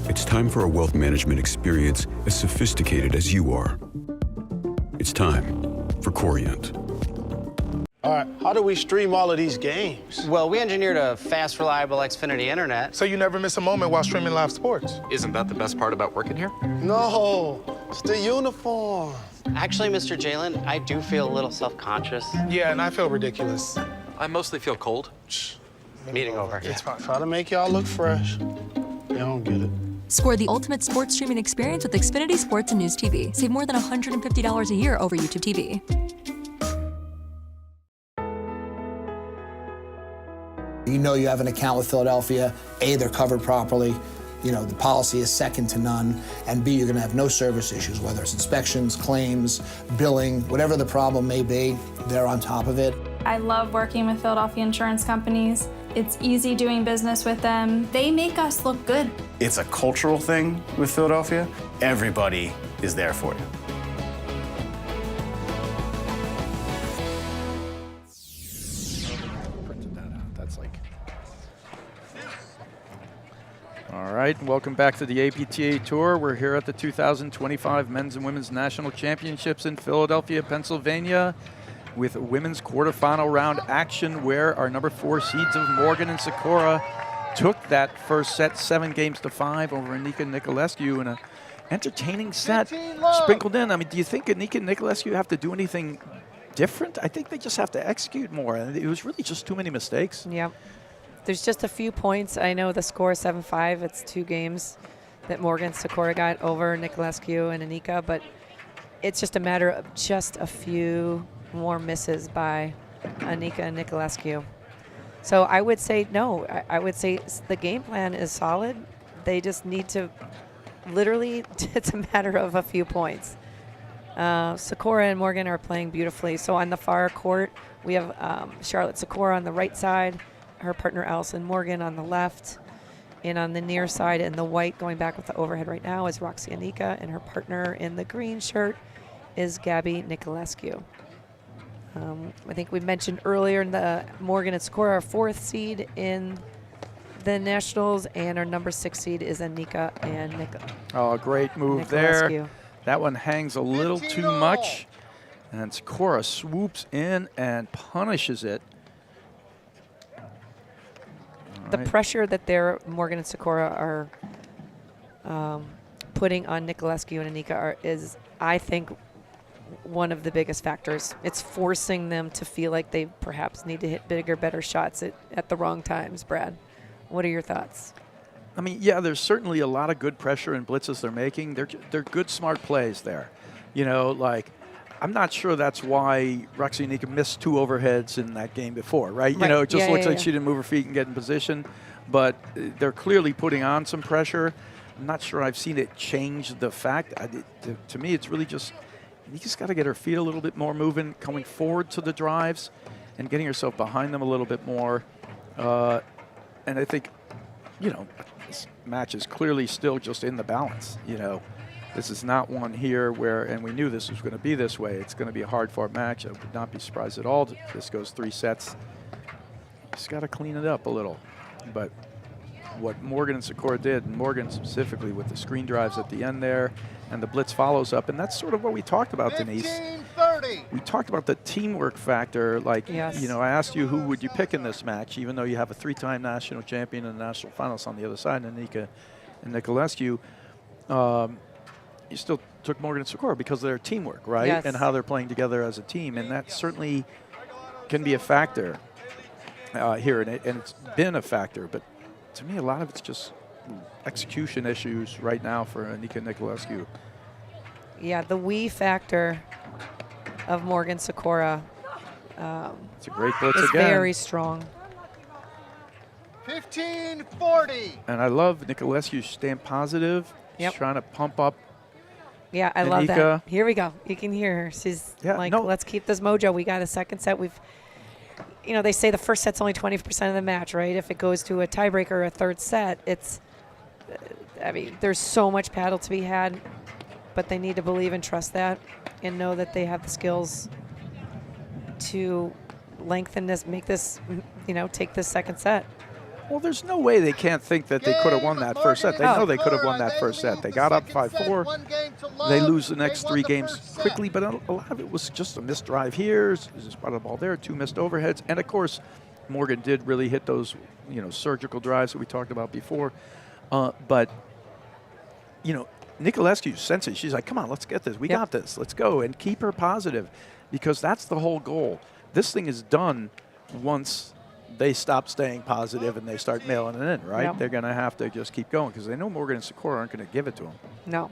It's time for a wealth management experience as sophisticated as you are. It's time for Corient. All right, how do we stream all of these games? Well, we engineered a fast, reliable Xfinity internet. So you never miss a moment while streaming live sports? Isn't that the best part about working here? No, it's the uniform. Actually, Mr. Jalen, I do feel a little self-conscious. Yeah, and I feel ridiculous. I mostly feel cold. Meeting over. It's fine. Try to make y'all look fresh. They don't get it. Score the ultimate sports streaming experience with Xfinity Sports and News TV. Save more than $150 a year over YouTube TV. You know you have an account with Philadelphia. A, they're covered properly. You know, the policy is second to none. And B, you're going to have no service issues, whether it's inspections, claims, billing, whatever the problem may be, they're on top of it. I love working with Philadelphia insurance companies. It's easy doing business with them. They make us look good. It's a cultural thing with Philadelphia. Everybody is there for you. Printed that out. That's like. All right, welcome back to the APTA Tour. We're here at the 2025 Men's and Women's National Championships in Philadelphia, Pennsylvania, with women's quarterfinal round action where our number 4 seeds of Morgan and Sikora took that first set 7-5 over Enica Niculescu in an entertaining set sprinkled in. I mean, do you think Enica and Niculescu have to do anything different? I think they just have to execute more. It was really just too many mistakes. Yep. There's just a few points. I know the score is 7-5. It's 2 games that Morgan Sikora got over Niculescu and Enica, but it's just a matter of just a few more misses by Enica and Niculescu. So I would say no. I would say the game plan is solid. They just need to literally, it's a matter of a few points. Sikora and Morgan are playing beautifully. So on the far court, we have Charlotte Sikora on the right side, her partner Allison Morgan on the left, and on the near side in the white, going back with the overhead right now, is Roxy Enica, and her partner in the green shirt is Gabby Niculescu. I think we mentioned earlier in the Morgan and Sikora, our 4th seed in the Nationals, and our number 6 seed is Enica and Oh, great move there. That one hangs a little too much, and Sikora swoops in and punishes it. The pressure that Morgan and Sikora are putting on Niculescu and Enica is, I think, one of the biggest factors. It's forcing them to feel like they perhaps need to hit bigger, better shots at the wrong times. Brad, what are your thoughts? I mean, yeah, there's certainly a lot of good pressure and blitzes they're making. They're good, smart plays there. You know, like, I'm not sure that's why Roxy Enica missed 2 overheads in that game before, right? You know, it just looks like she didn't move her feet and get in position. But they're clearly putting on some pressure. I'm not sure I've seen it change the fact. To me, it's really just, you just got to get her feet a little bit more moving, coming forward to the drives and getting herself behind them a little bit more. And I think, you know, this match is clearly still just in the balance, you know. This is not one here where, and we knew this was going to be this way. It's going to be a hard-fought match. I would not be surprised at all if this goes 3 sets. Just got to clean it up a little. But what Morgan and Sikora did, and Morgan specifically with the screen drives at the end there, and the blitz follows up, and that's sort of what we talked about, Denise. 15-30. We talked about the teamwork factor. Like, yes. You know, I asked you who would you pick in this match, even though you have a 3-time national champion and a national finalist on the other side, Enica and Niculescu. You still took Morgan and Sikora because of their teamwork, right? Yes. And how they're playing together as a team, and that certainly can be a factor here, and it's been a factor. But to me, a lot of it's just execution issues right now for Enica Niculescu. Yeah, the we factor of Morgan Sikora it's a great blitz is again. very strong. 15-40. And I love Niculescu staying positive. Yep. She's trying to pump up. Yeah, I love that. Here we go. You can hear her. She's like, let's keep this mojo. We got a second set. You know, they say the first set's only 20% of the match, right? If it goes to a tiebreaker or a third set, it's, I mean, there's so much paddle to be had, but they need to believe and trust that and know that they have the skills to lengthen this, make this, you know, take this second set. Well, there's no way they can't think that they could have won that first set. They know they could have won that first set. They got up 5-4. they lose the next 3 games quickly, but a lot of it was just a missed drive here, just spotted the ball there, 2 missed overheads, and of course, Morgan did really hit those, surgical drives that we talked about before. But, Niculescu sensing, she's like, come on, let's get this. We got this. Let's go. And keep her positive, because that's the whole goal. This thing is done once they stop staying positive and they start mailing it in, right? Yep. They're going to have to just keep going, because they know Morgan and Sikora aren't going to give it to them. No.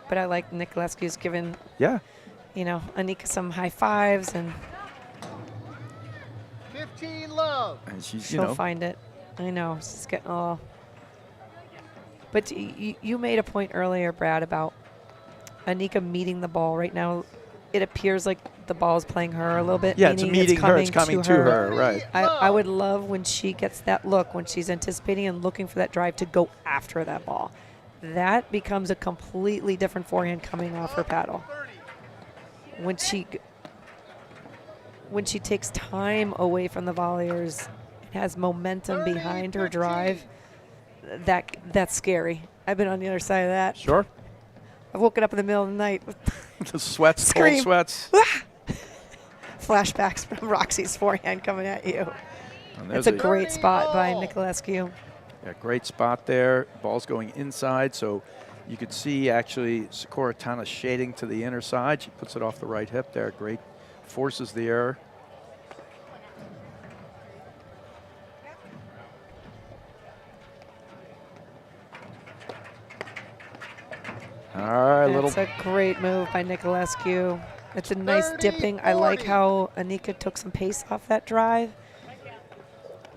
But I like Niculescu's giving, Enica some high fives, and 15 love. And she'll find it. I know. She's getting all. But you made a point earlier, Brad, about Enica meeting the ball. Right now, it appears like the ball is playing her a little bit. Yeah, it's meeting her. It's coming to her, right. I would love when she gets that look, when she's anticipating and looking for that drive to go after that ball. That becomes a completely different forehand coming off her paddle. When she takes time away from the volleyers and has momentum behind her drive, that's scary. I've been on the other side of that. Sure. I've woken up in the middle of the night with the sweats, cold sweats. Flashbacks from Roxy's forehand coming at you. That's a a great spot by Niculescu. Yeah, great spot there. Ball's going inside, so you could see actually Sikora kind of shading to the inner side. She puts it off the right hip there. Great, forces the error. All right, That's a great move by Niculescu. It's a nice dipping. I like how Enica took some pace off that drive.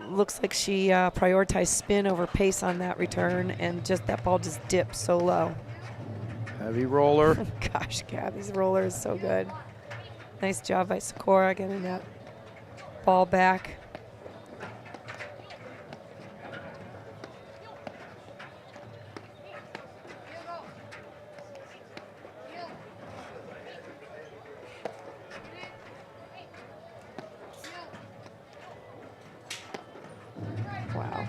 Looks like she prioritized spin over pace on that return, and just that ball just dipped so low. Heavy roller. Gosh, Gabby's roller is so good. Nice job by Sikora getting that ball back. Wow.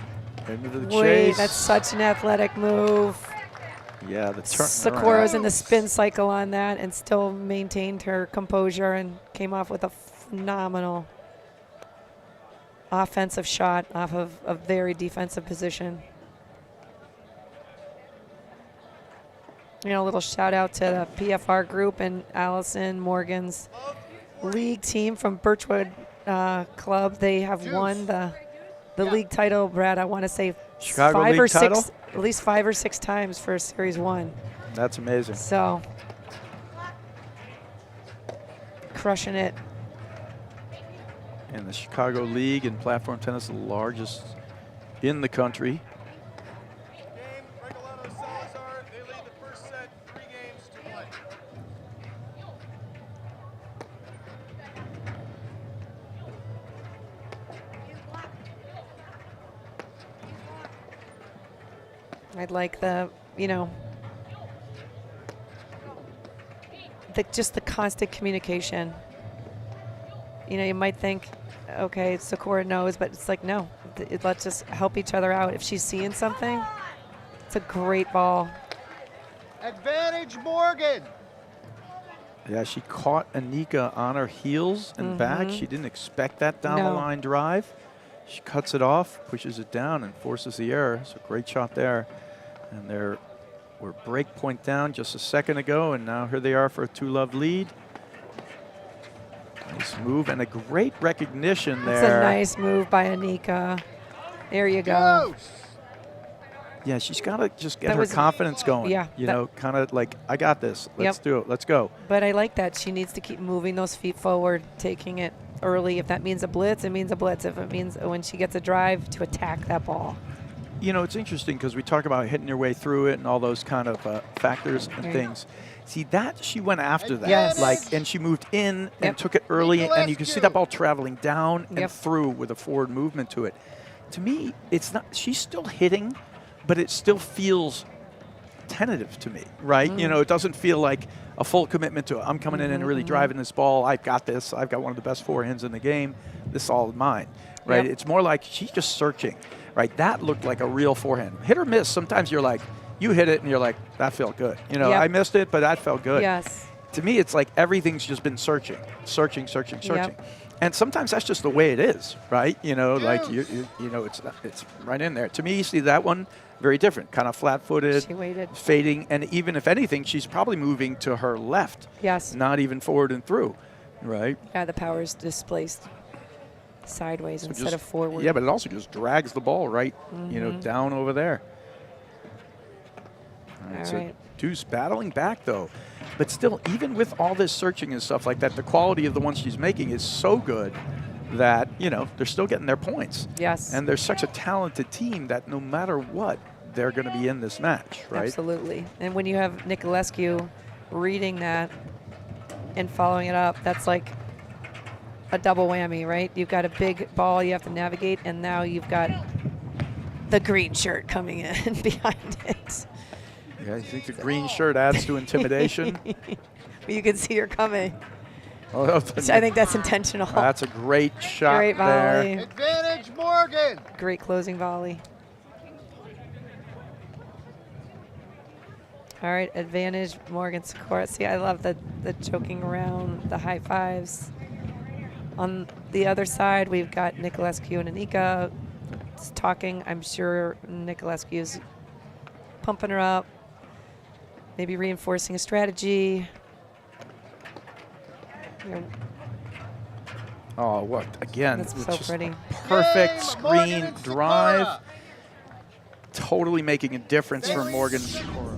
Into the Wait, chase. that's such an athletic move. Yeah, the turn. Sikora's in the spin cycle on that and still maintained her composure and came off with a phenomenal offensive shot off of a very defensive position. A little shout out to the PFR group and Allison Morgan's league team from Birchwood Club. They have won the league title, Brad. I want to say Chicago five league or title? six, at least 5 or 6 times for Series 1. That's amazing. So, crushing it. And the Chicago League in platform tennis, the largest in the country. I'd like just the constant communication. You might think, okay, Sikora knows, but it's like, no, let's just help each other out. If she's seeing something, it's a great ball. Advantage Morgan. Yeah, she caught Enica on her heels and back. She didn't expect that down the line drive. She cuts it off, pushes it down, and forces the error. So great shot there. And we're break point down just a second ago, and now here they are for a 2-love lead. Nice move and a great recognition there. It's a nice move by Enica. There you go. Yeah, she's got to just get her confidence going. Yeah. Kind of like, I got this. Let's do it. Let's go. But I like that. She needs to keep moving those feet forward, taking it early. If that means a blitz, it means a blitz. If it means when she gets a drive, to attack that ball. It's interesting because we talk about hitting your way through it and all those kind of factors and things. See, that she went after that. Yes. And she moved in and took it early, and you can see that ball traveling down and through with a forward movement to it. To me, it's not, she's still hitting, but it still feels tentative to me, right? It doesn't feel like a full commitment to it. I'm coming in and really driving this ball. I've got this. I've got one of the best forehands in the game. This is all mine, right? It's more like she's just searching, right? That looked like a real forehand. Hit or miss, sometimes you're like, you hit it and you're like, that felt good. You know, Yep. I missed it, but that felt good. Yes. To me, it's like everything's just been searching. Yep. And sometimes that's just the way it is, right? You know, like, you know, it's right in there. To me, you see that one, very different, kind of flat-footed, She waited. fading, and even if anything, she's probably moving to her left. Yes. Not even forward and through, right? Yeah, the power is displaced sideways instead of forward. Yeah, but it also just drags the ball right, you know, down over there. All right, so Deuce battling back, though. But still, even with all this searching and stuff like that, the quality of the ones she's making is so good that, you know, they're still getting their points. Yes. And they're such a talented team that no matter what, they're going to be in this match, right? Absolutely. And when you have Niculescu reading that and following it up, that's like a double whammy, right? You've got a big ball you have to navigate, and now you've got the green shirt coming in behind it. Yeah, you think the green shirt adds to intimidation? You can see her coming. Oh, I think that's intentional. That's a great shot. Great volley. there. Advantage, Morgan. Great closing volley. All right, advantage, Morgan Sikora. See, I love the joking around, the high fives. On the other side, we've got Niculescu and Enica talking. I'm sure Niculescu is pumping her up, maybe reinforcing a strategy. Oh, what? Again, That's it's so just pretty. Perfect screen drive. Totally making a difference for Morgan Sikora.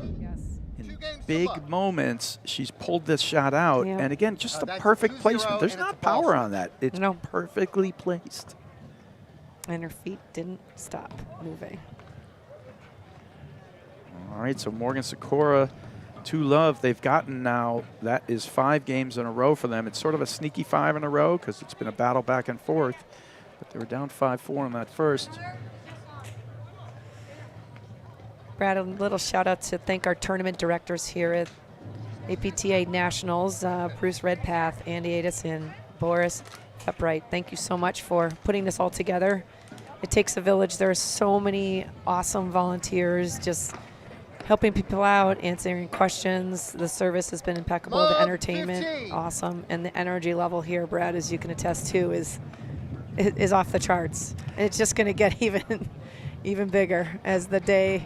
In big moments, she's pulled this shot out. Yeah. And again, just the perfect placement. There's not power on that. It's perfectly placed. And her feet didn't stop moving. All right, so Morgan Sikora, 2-love. They've gotten now, that is 5 games in a row for them. It's sort of a sneaky 5 in a row because it's been a battle back and forth. But they were down 5-4 in that first. Brad, a little shout out to thank our tournament directors here at APTA Nationals, Bruce Redpath, Andy Adison, Boris Upright. Thank you so much for putting this all together. It takes a village. There are so many awesome volunteers just helping people out, answering questions. The service has been impeccable. The entertainment, awesome. And the energy level here, Brad, as you can attest to, is off the charts. And it's just going to get even bigger as the day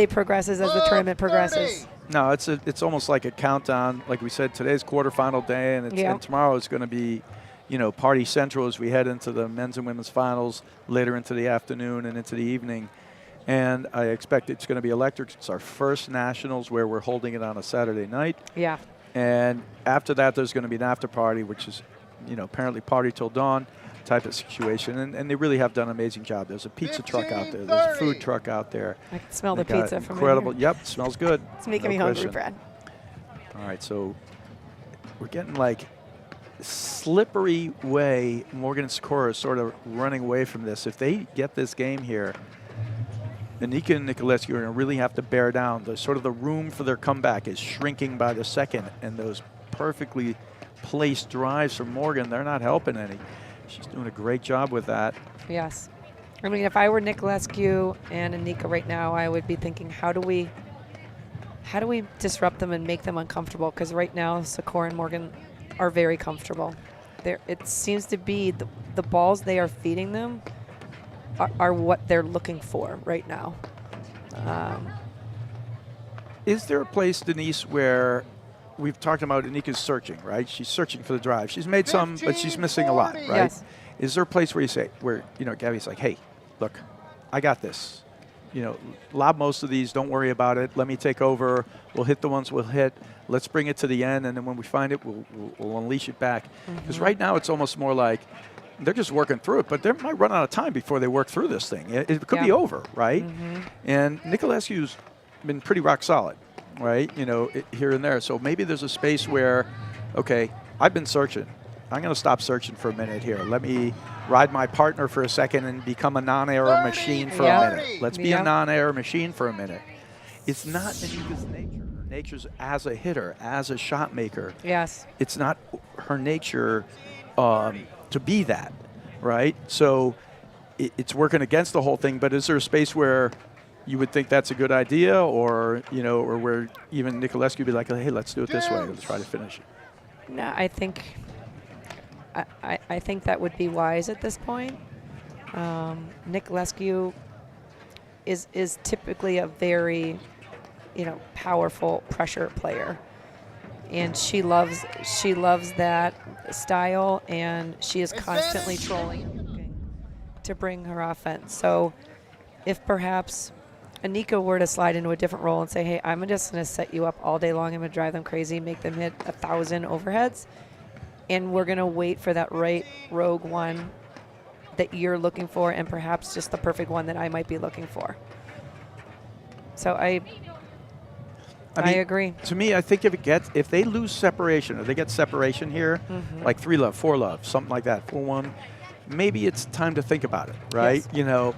progresses, as the tournament progresses. No, it's almost like a countdown. Like we said, today's quarterfinal day, and, and tomorrow is going to be, you know, party central as we head into the men's and women's finals later into the afternoon and into the evening. And I expect it's going to be electric. It's our first nationals where we're holding it on a Saturday night. Yeah. And after that, there's going to be an after party, which is, you know, apparently party till dawn type of situation. And they really have done an amazing job. There's a pizza truck out there. There's a food truck out there. I can smell the pizza from incredible. here. Yep, smells good. It's making me hungry, Brad. All right, so we're getting like slippery way. Morgan Sikora is sort of running away from this. If they get this game here, Enica and Niculescu are going to really have to bear down. The sort of the room for their comeback is shrinking by the second, and those perfectly placed drives from Morgan, they're not helping any. She's doing a great job with that. Yes. I mean, if I were Niculescu and Enica right now, I would be thinking, how do we disrupt them and make them uncomfortable? Because right now, Sikora and Morgan are very comfortable. It seems to be the balls they are feeding them are what they're looking for right now. Is there a place, Denise, where we've talked about Enica's searching, right? She's searching for the drive. She's made some, but she's missing a lot, right? Yes. Is there a place where you know, Gabby's like, hey, look, I got this. You know, lob most of these. Don't worry about it. Let me take over. We'll hit the ones we'll hit. Let's bring it to the end, and then when we find it, we'll unleash it back. Because right now it's almost more like they're just working through it, but they might run out of time before they work through this thing. It could be over, right? And Niculescu's been pretty rock solid, right? You know, here and there. So maybe there's a space where, okay, I've been searching. I'm going to stop searching for a minute here. Let me ride my partner for a second and become a non-error machine for a minute. Let's be a non-error machine for a minute. It's not Enica's nature. Her nature's as a hitter, as a shot maker. Yes. It's not her nature to be that, right? So it's working against the whole thing, but is there a space where you would think that's a good idea, or or where even Niculescu would be like, hey, let's do it this way. Let's try to finish it. No, I think that would be wise at this point. Niculescu is typically a very, powerful pressure player, and she loves that style, and she is constantly trolling to bring her offense. So if perhaps Enica were to slide into a different role and say, hey, I'm just going to set you up all day long, I'm going to drive them crazy, make them hit 1,000 overheads, and we're going to wait for that right rogue one that you're looking for, and perhaps just the perfect one that I might be looking for. So I agree. To me, I think if they lose separation, or they get separation here, like 3-love, 4-love, something like that, 4-1, maybe it's time to think about it, right? Yes.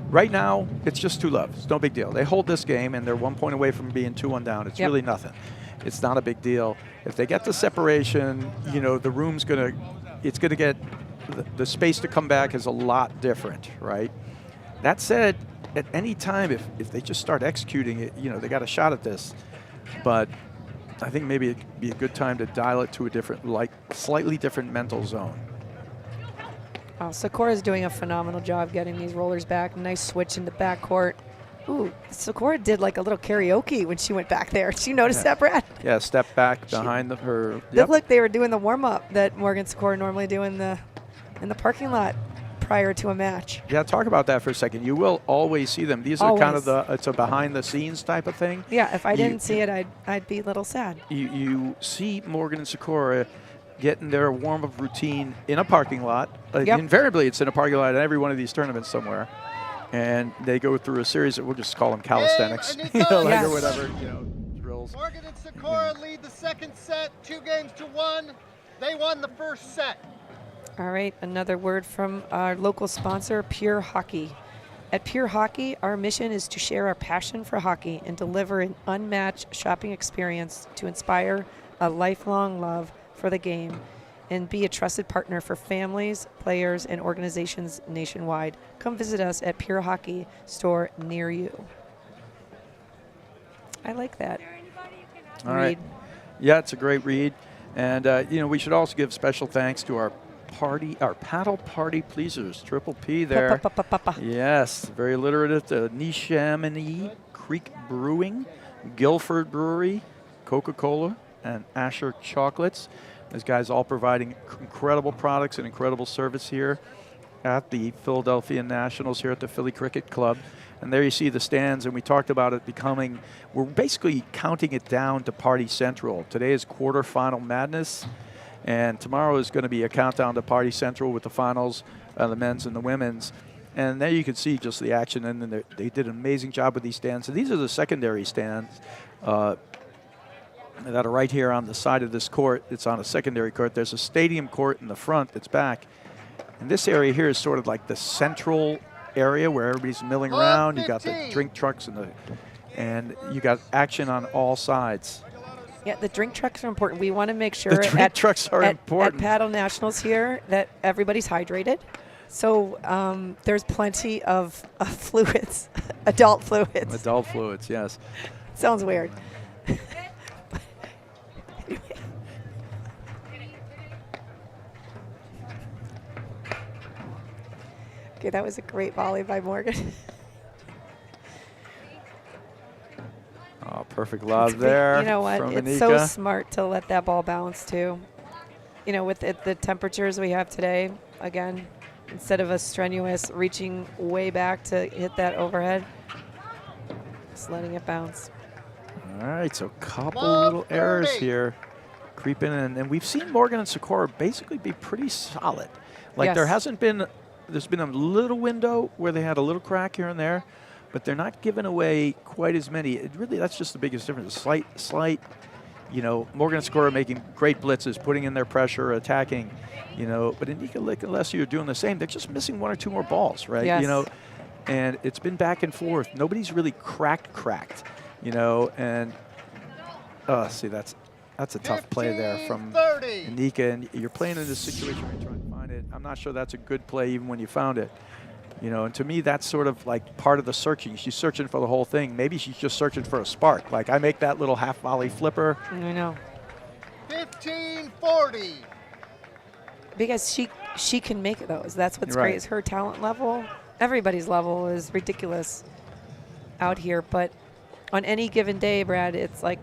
Right now, it's just 2-love. It's no big deal. They hold this game, and they're 1 point away from being 2-1 down. It's really nothing. It's not a big deal. If they get the separation, the room's it's going to get, the space to come back is a lot different, right? That said, at any time, if they just start executing it, they got a shot at this. But I think maybe it'd be a good time to dial it to a different, slightly different mental zone. Sikora is doing a phenomenal job getting these rollers back. Nice switch into backcourt. Ooh, Sikora did like a little karaoke when she went back there. Did you notice that, Brad? Yeah, step back behind her. Looked like they were doing the warm-up that Morgan Sikora normally do in the parking lot prior to a match. Yeah, talk about that for a second. You will always see them. These are kind of it's a behind-the-scenes type of thing. Yeah, if I didn't see it, I'd be a little sad. You see Morgan and Sikora getting their warm-up routine in a parking lot. Invariably, it's in a parking lot at every one of these tournaments somewhere. And they go through a series of, we'll just call them calisthenics, or whatever, drills. Morgan and Sikora lead the second set, 2-1. They won the first set. All right, another word from our local sponsor, Pure Hockey. At Pure Hockey, our mission is to share our passion for hockey and deliver an unmatched shopping experience to inspire a lifelong love for the game and be a trusted partner for families, players, and organizations nationwide. Come visit us at Pure Hockey store near you. I like that. All right. Yeah, it's a great read. And, we should also give special thanks to our paddle party pleasers, Triple P there. Yes, very alliterative. Neshaminy Creek Brewing, Guilford Brewery, Coca-Cola, and Asher Chocolates. These guys all providing incredible products and incredible service here at the Philadelphia Nationals here at the Philly Cricket Club. And there you see the stands, and we talked about it we're basically counting it down to Party Central. Today is quarterfinal madness, and tomorrow is going to be a countdown to Party Central with the finals, the men's and the women's. And there you can see just the action, and then they did an amazing job with these stands. So these are the secondary stands that are right here on the side of this court. It's on a secondary court. There's a stadium court in the front that's back. And this area here is sort of like the central area where everybody's milling around. You got the drink trucks and you got action on all sides. Yeah, the drink trucks are important. We want to make sure the drink trucks are important. At Paddle Nationals here that everybody's hydrated. So there's plenty of fluids, adult fluids. Adult fluids, yes. Sounds weird. Okay, that was a great volley by Morgan. Oh, perfect lob there. You know what? From It's Enica. so smart to let that ball bounce too. With the temperatures we have today, again, instead of a strenuous reaching way back to hit that overhead, just letting it bounce. All right, so a couple little errors here creeping in. And we've seen Morgan and Sikora basically be pretty solid. Like there's been a little window where they had a little crack here and there, but they're not giving away quite as many. That's just the biggest difference. Slight, Morgan and Sikora making great blitzes, putting in their pressure, attacking, but Niculescu are doing the same. They're just missing 1 or 2 more balls, right? Yes. And it's been back and forth. Nobody's really cracked, and see, that's a tough play there from Enica, and you're playing in this situation where you're trying to find it. I'm not sure that's a good play even when you found it. You know, and to me, that's sort of like part of the searching. She's searching for the whole thing. Maybe she's just searching for a spark. Like I make that little half volley flipper. I know. 15-40. Because she can make those. That's what's Right. great is her talent level. Everybody's level is ridiculous out here. But on any given day, Brad, it's like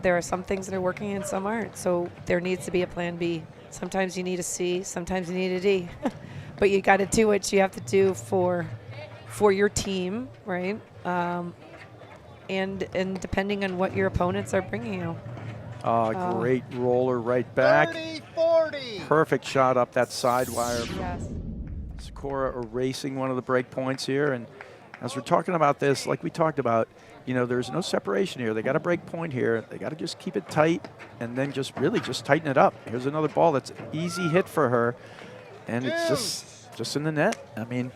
there are some things that are working and some aren't. So there needs to be a plan B. Sometimes you need a C, sometimes you need a D. But you got to do what you have to do for your team, right? And depending on what your opponents are bringing you. Great roller right back. 30-40. Perfect shot up that side wire. Yes. Sikora erasing one of the break points here. And as we're talking about this, like we talked about, you know, there's no separation here. They got a break point here. They got to just keep it tight and then just really just tighten it up. Here's another ball that's an easy hit for her. And it's just in the net. I mean,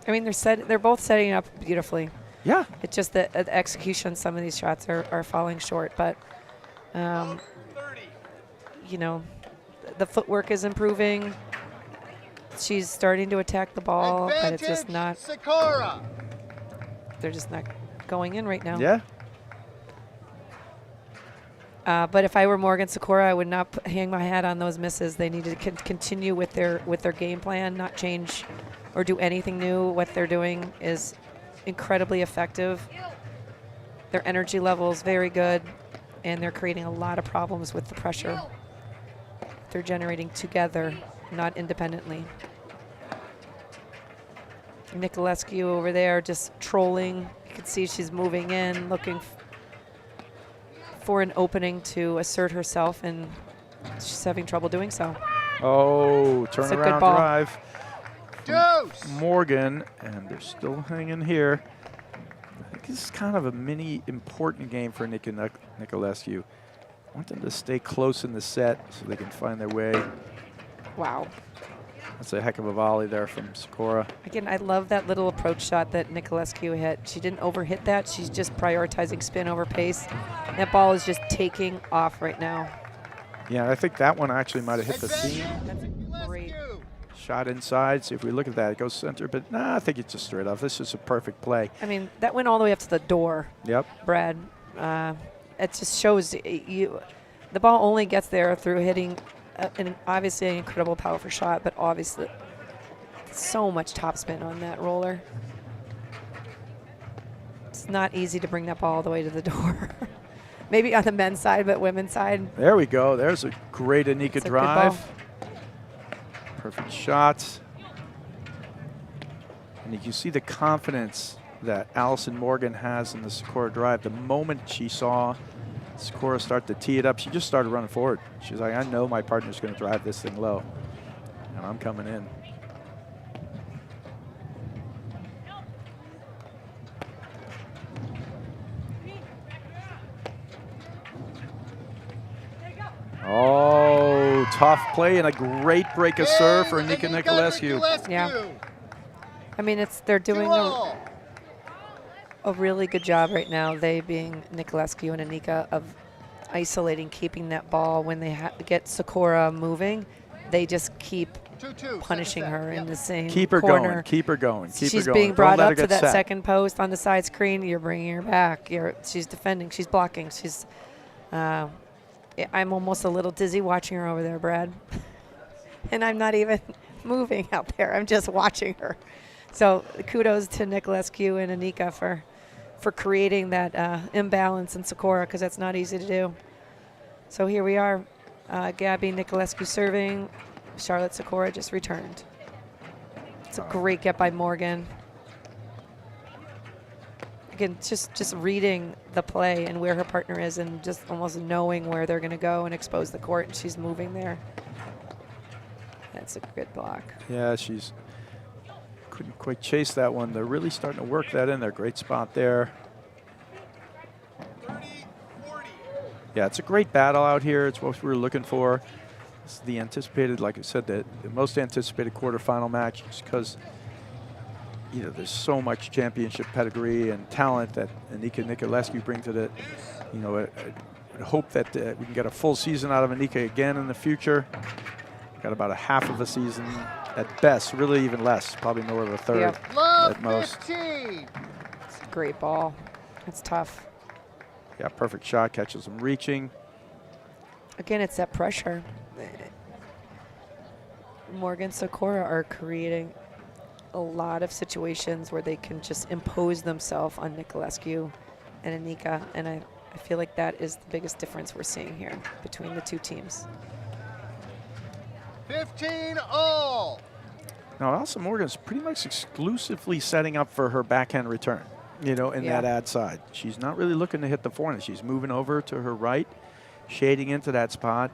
they're both setting up beautifully. Yeah. It's just that the execution, some of these shots are falling short, but you know, the footwork is improving. She's starting to attack the ball, but it's just not. Sikora. They're just not going in right now. Yeah. But if I were Morgan Sikora, I would not hang my hat on those misses. They need to continue with their game plan, not change or do anything new. What they're doing is incredibly effective. Their energy level is very good, and they're creating a lot of problems with the pressure. They're generating together, not independently. Niculescu over there just trolling. You can see she's moving in, looking for an opening to assert herself, and she's having trouble doing so. Oh, It's a good turnaround ball. drive. Dose. Morgan, and they're still hanging here. I think this is kind of a mini important game for Niculescu. I want them to stay close in the set so they can find their way. Wow. That's a heck of a volley there from Sikora. Again, I love that little approach shot that Niculescu hit. She didn't overhit that. She's just prioritizing spin over pace. That ball is just taking off right now. Yeah, I think that one actually might have hit the seam. That's a great. Shot inside. See if we look at that. It goes center, but nah, I think it's just straight off. This is a perfect play. I mean, that went all the way up to the door. Yep. Brad. It just shows you the ball only gets there through hitting obviously an incredible powerful shot, but obviously so much topspin on that roller. It's not easy to bring that ball all the way to the door. Maybe on the men's side, but women's side. There we go. There's a great Enica It's a good drive. ball. Perfect shot. And you can see the confidence that Allison Morgan has in the Sikora drive. The moment she saw Sikora start to tee it up, she just started running forward. She's like, I know my partner's going to drive this thing low, and I'm coming in. Oh, tough play and a great break of serve for Enica Niculescu. Yeah. I mean, they're doing a really good job right now, they being Niculescu and Enica, of isolating, keeping that ball. When they get Sikora moving, they just keep punishing her in the same Keep her corner. going, keep her going, keep her She's going. being Don't brought let her up to get that set. second post on the side screen. You're bringing her back. She's defending. She's blocking. She's. I'm almost a little dizzy watching her over there, Brad. And I'm not even moving out there. I'm just watching her. So kudos to Niculescu and Enica for creating that imbalance in Sikora, because that's not easy to do. So here we are, Gabby Niculescu serving. Charlotte Sikora just returned. It's a great get by Morgan. Again, just reading the play and where her partner is, and just almost knowing where they're going to go and expose the court, and she's moving there. That's a good block. Yeah, she's couldn't quite chase that one. They're really starting to work that in there. Great spot there. Yeah, it's a great battle out here. It's what we were looking for. It's the anticipated, like I said, the most anticipated quarterfinal match, just because there's so much championship pedigree and talent that Enica Niculescu brings to the. I hope that we can get a full season out of Enica again in the future. Got about a half of a season at best, really even less, probably more of a third Yep. at most. 15. It's a great ball. It's tough. Yeah, perfect shot, catches him reaching. Again, it's that pressure. Morgan Sikora are creating a lot of situations where they can just impose themselves on Niculescu and Enica, and I feel like that is the biggest difference we're seeing here between the two teams. 15 all. Now, Elsa Morgan's pretty much exclusively setting up for her backhand return, you know, in that ad side. She's not really looking to hit the forehand. She's moving over to her right, shading into that spot,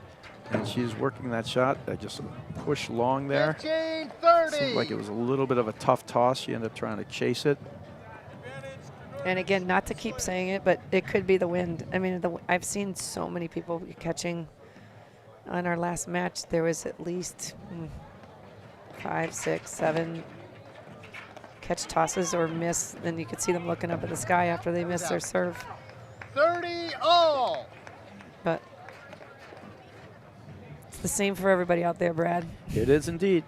and she's working that shot. Just push long there. 15, 30. Seemed like it was a little bit of a tough toss. She ended up trying to chase it. And again, not to keep saying it, but it could be the wind. I mean, I've seen so many people catching. On our last match, there was at least 5, 6, 7 catch tosses or miss. Then you could see them looking up at the sky after they missed their serve. 30 all. But it's the same for everybody out there, Brad. It is indeed.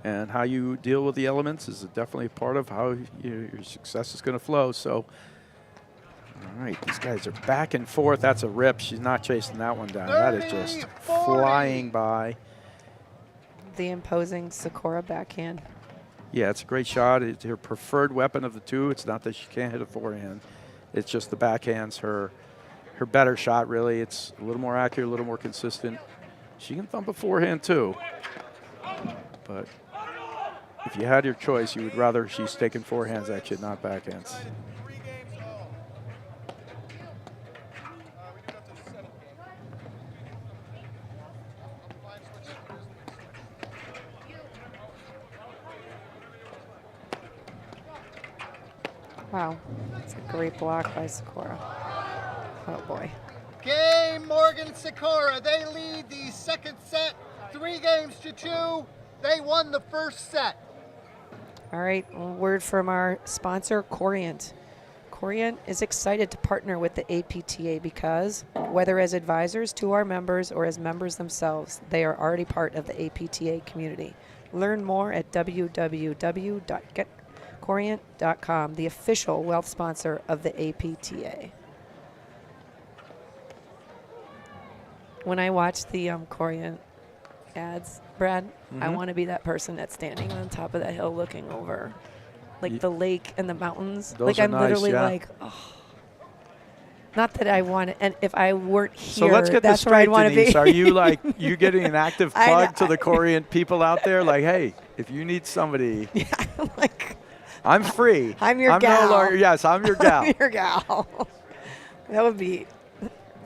And how you deal with the elements is definitely part of how your success is going to flow. So, all right, these guys are back and forth. That's a rip. She's not chasing that one down. That is just flying by. The imposing Sikora backhand. Yeah, it's a great shot. It's her preferred weapon of the two. It's not that she can't hit a forehand. It's just the backhand's her better shot, really. It's a little more accurate, a little more consistent. She can thump a forehand, too. But if you had your choice, you would rather she's taking forehands at you, not backhands. Wow, that's a great block by Sikora. Oh boy. Game Morgan Sikora. They lead the second set 3-2. They won the first set. All right, a word from our sponsor, Corient. Corient is excited to partner with the APTA because, whether as advisors to our members or as members themselves, they are already part of the APTA community. Learn more at www.getcorient.com, the official wealth sponsor of the APTA. When I watch the Corient ads, Brad, I want to be that person that's standing on top of that hill looking over like the lake and the mountains. Those like are I'm nice, literally yeah. like, oh. Not that I want it, and if I weren't here, So let's get that's this where I'd straight, want to Denise. be. Are you like, you getting an active I plug know. to the Corient people out there? Like, hey, if you need somebody, I'm free. I'm your No gal. longer, yes, I'm your gal. I'm your gal. That would be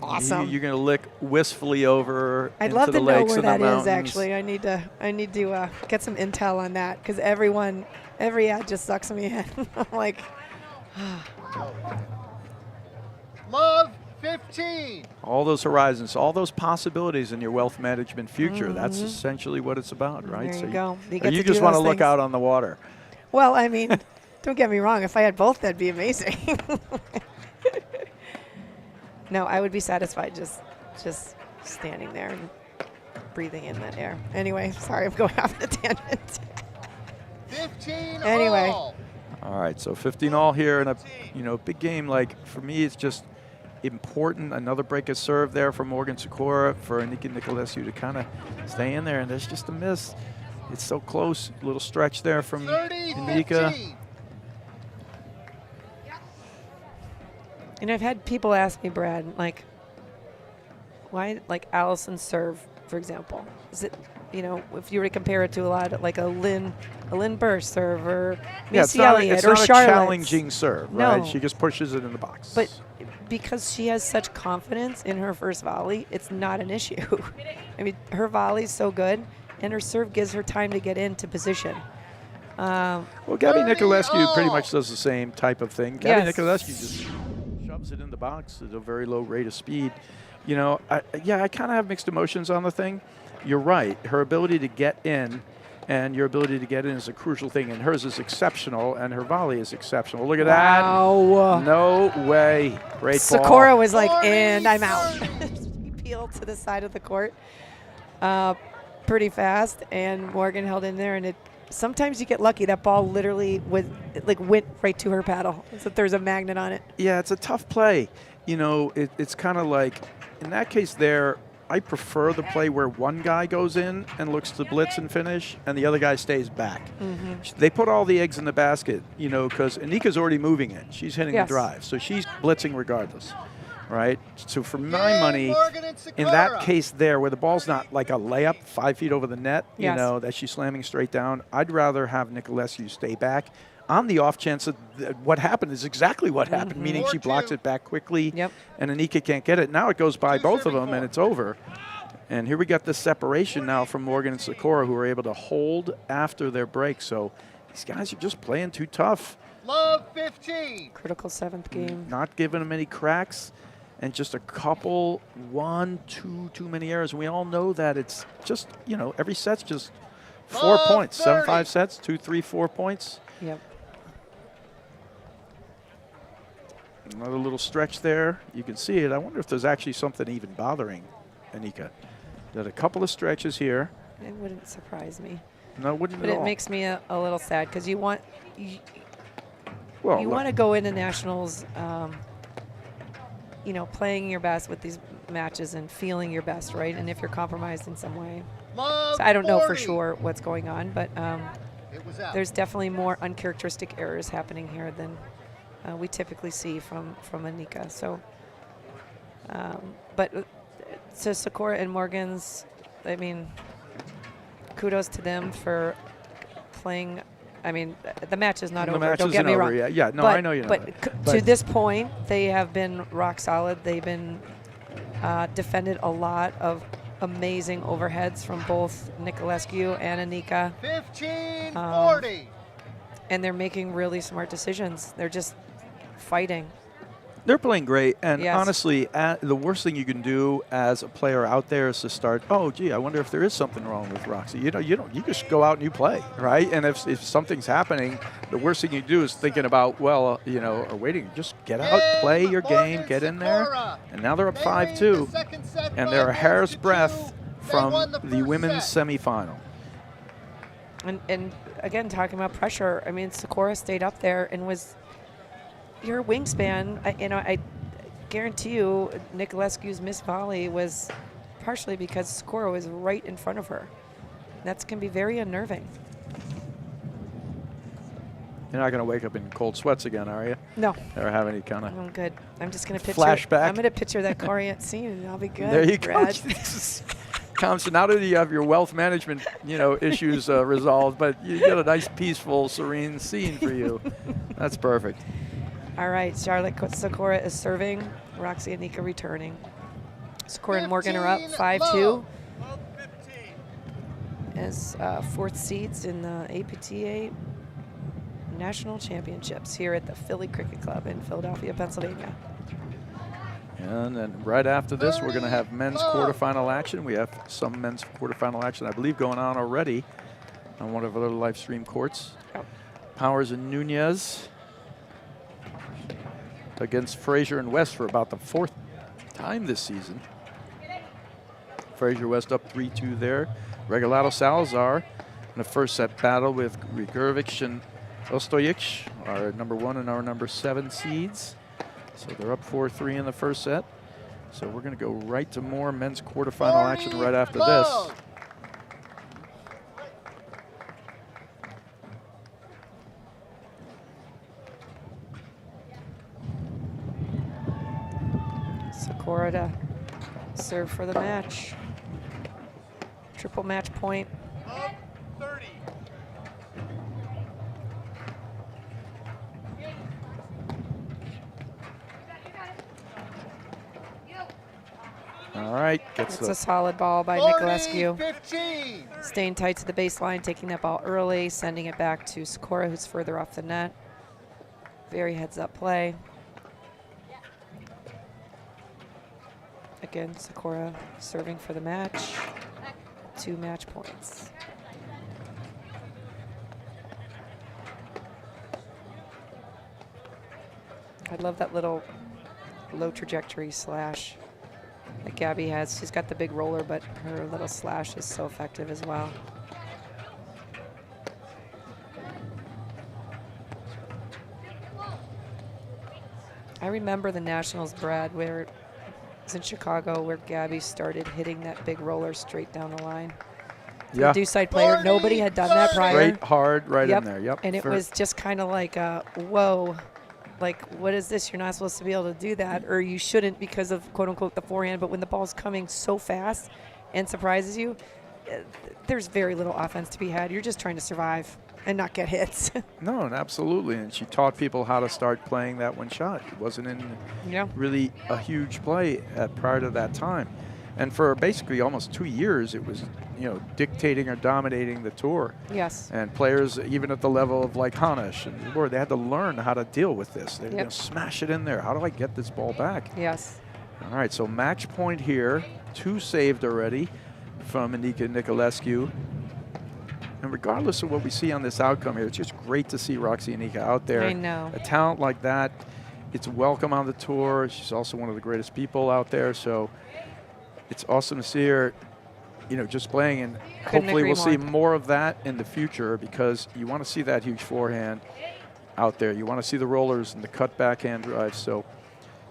awesome. You're going to look wistfully over I'd into love the to know lakes where and the that mountains. is. Actually, I need to get some intel on that because every ad just sucks me in. I'm like, Love 15. All those horizons, all those possibilities in your wealth management future. That's essentially what it's about, right? There So you go. You or get you to just do want to those look things. out on the water. well, I mean, don't get me wrong. If I had both, that'd be amazing. No, I would be satisfied just standing there and breathing in that air. Anyway, sorry, I'm going off on a tangent. 15 Anyway. all. All right, so 15 all here in a big game. Like for me, it's just important. Another break of serve there for Morgan Sikora for Niculescu to kind of stay in there, and there's just a miss. It's so close. Little stretch there from 30, Enica. 15. And I've had people ask me, Brad, like, why, like Allison's serve, for example, is it, if you were to compare it to a lot of, like a Lynn Burst serve or It's Missy not, Elliott it's or not a Charlotte. challenging serve, right? No. She just pushes it in the box. But because she has such confidence in her first volley, it's not an issue. I mean, her volley's so good, and her serve gives her time to get into position. Well, Gabby 30 Niculescu pretty all. much does the same type of thing. Gabby Yes. Niculescu just shoves it in the box at a very low rate of speed. I kind of have mixed emotions on the thing. You're right. Her ability to get in and your ability to get in is a crucial thing, and hers is exceptional, and her volley is exceptional. Look at Wow. that. No way. Great ball. Sikora was like, 40, and I'm out. 30. He peeled to the side of the court. pretty fast, and Morgan held in there, and it. Sometimes you get lucky. That ball literally went right to her paddle. So there's a magnet on it. Yeah, it's a tough play. You know, it's kind of like, in that case there, I prefer the play where one guy goes in and looks to blitz and finish, and the other guy stays back. They put all the eggs in the basket, you know, because Enica's already moving it. She's hitting the drive, so she's blitzing regardless, right? So for my money, in that case there, where the ball's not like a layup 5 feet over the net, you know, that she's slamming straight down, I'd rather have Niculescu stay back on the off chance that what happened is exactly what happened, meaning she blocks it back quickly, and Enica can't get it. Now it goes by both of them, and it's over. And here we got the separation now from Morgan and Sikora, who are able to hold after their break. So these guys are just playing too tough. Love 15. Critical 7th game. Not giving them any cracks, and just a couple, 1, 2 too many errors. We all know that it's just, you know, every set's just 4 points. 7-5 sets, 2, 3, 4 points. Yep. Another little stretch there. You can see it. I wonder if there's actually something even bothering Enica. Did a couple of stretches here. It wouldn't surprise me. No, it wouldn't but at it all. makes me a little sad because you want you Well, want to go into nationals, you know, playing your best with these matches and feeling your best, right? And if you're compromised in some way, so I don't know for sure what's going on, but there's definitely more uncharacteristic errors happening here than we typically see from Enica. So, but to Sikora and Morgan's, I mean, kudos to them for playing. I mean, the match is not over. Match Don't get me wrong. Yeah, no, but, I know you know but that. To this point, they have been rock solid. They've been defended a lot of amazing overheads from both Niculescu and Enica. 15-40. And they're making really smart decisions. They're just fighting. They're playing great, and honestly, the worst thing you can do as a player out there is to start, oh, gee, I wonder if there is something wrong with Roxy. You know, you just go out and you play, right? And if something's happening, the worst thing you do is thinking about, well, you know, or waiting. Just get out, play your game, get in there. And now they're up 5-2, and they're a hair's breadth from the women's semifinal. And again, talking about pressure, I mean, Sikora stayed up there and was your wingspan. I guarantee you Niculescu's missed volley was partially because Sikora was right in front of her. That can be very unnerving. You're not going to wake up in cold sweats again, are you? No. Or have any kind of I'm good. I'm just going to picture. Flashback. I'm going to picture that Corient scene, and I'll be good. There you Brad. go. So now that you have your wealth management, you know, issues resolved, but you get a nice, peaceful, serene scene for you. That's perfect. All right, Charlotte Sikora is serving. Roxy and Enica returning. Sikora and Morgan are up 5-2 as fourth seeds in the APTA National Championships here at the Philly Cricket Club in Philadelphia, Pennsylvania. And then right after this, we're going to have men's quarterfinal action. We have some men's quarterfinal action, I believe, going on already on one of our other live stream courts. Powers and Nunez against Fraser and West for about the 4th time this season. Fraser West up 3-2 there. Regalado Salazar in the first set battle with Grigorovic and Ostojic, our number 1 and our number 7 seeds. So they're up 4-3 in the first set. So we're going to go right to more men's quarterfinal action right after this. Sikora to serve for the match. Triple match point. Up 30. All right. It's a solid ball by Niculescu. Staying tight to the baseline, taking that ball early, sending it back to Sikora, who's further off the net. Very heads-up play. Again, Sikora serving for the match. 2 match points. I love that little low trajectory slash that Gabby has. She's got the big roller, but her little slash is so effective as well. I remember the Nationals, Brad, where it was in Chicago, where Gabby started hitting that big roller straight down the line. Yeah. The deuce side player, nobody had done that prior. Straight, hard, right Yep. in there. Yep. And it was just kind of like, whoa, like, what is this? You're not supposed to be able to do that, or you shouldn't because of, quote unquote, the forehand. But when the ball's coming so fast and surprises you, there's very little offense to be had. You're just trying to survive and not get hits. No, and absolutely. And she taught people how to start playing that one shot. It wasn't in really a huge play prior to that time. And for basically almost 2 years, it was, you know, dictating or dominating the tour. Yes. And players, even at the level of like Hanish and Sikora, they had to learn how to deal with this. They Yep. smash it in there. How do I get this ball back? Yes. All right, so match point here. 2 saved already from Enica Niculescu. And regardless of what we see on this outcome here, it's just great to see Roxy Enica out there. I know. A talent like that, it's welcome on the tour. She's also one of the greatest people out there, so it's awesome to see her, you know, just playing. And hopefully we'll see more of that in the future, because you want to see that huge forehand out there. You want to see the rollers and the cut backhand drive. So,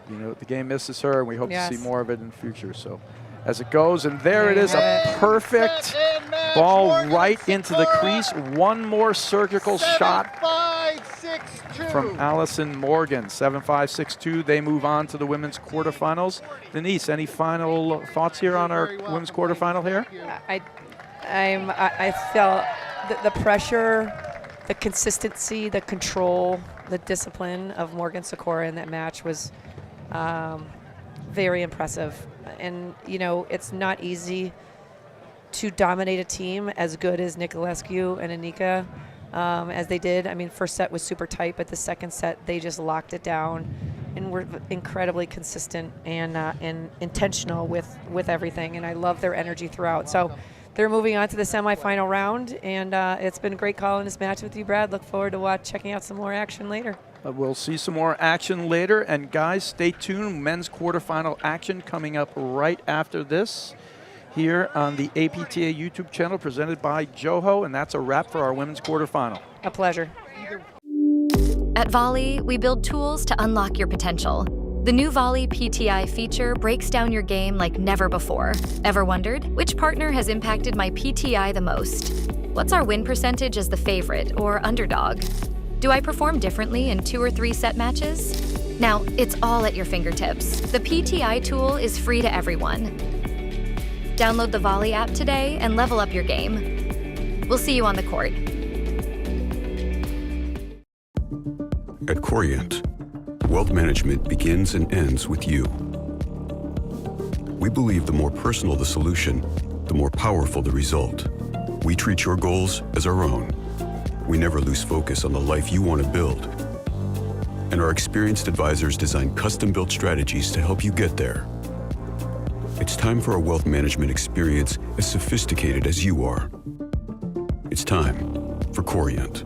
you know, the game misses her, and we hope to see more of it in the future. So, as it goes, and there it is, a perfect ball right into the crease. One more surgical shot from Allison Morgan. 7-5, 6-2. They move on to the women's quarterfinals. Denise, any final thoughts here on our women's quarterfinal here? I felt the pressure, the consistency, the control, the discipline of Morgan Sikora in that match was very impressive. And, you know, it's not easy to dominate a team as good as Niculescu and Enica as they did. I mean, first set was super tight, but the second set, they just locked it down and were incredibly consistent and intentional with everything. And I love their energy throughout. So they're moving on to the semifinal round, and it's been great calling this match with you, Brad. Look forward to checking out some more action later. We'll see some more action later. And guys, stay tuned. Men's quarterfinal action coming up right after this here on the APTA YouTube channel presented by Joho. And that's a wrap for our women's quarterfinal. A pleasure. At Volley, we build tools to unlock your potential. The new Volley PTI feature breaks down your game like never before. Ever wondered, which partner has impacted my PTI the most? What's our win percentage as the favorite or underdog? Do I perform differently in 2 or 3 set matches? Now, it's all at your fingertips. The PTI tool is free to everyone. Download the Volley app today and level up your game. We'll see you on the court. At Corient, wealth management begins and ends with you. We believe the more personal the solution, the more powerful the result. We treat your goals as our own. We never lose focus on the life you want to build. And our experienced advisors design custom-built strategies to help you get there. It's time for a wealth management experience as sophisticated as you are. It's time for Corient.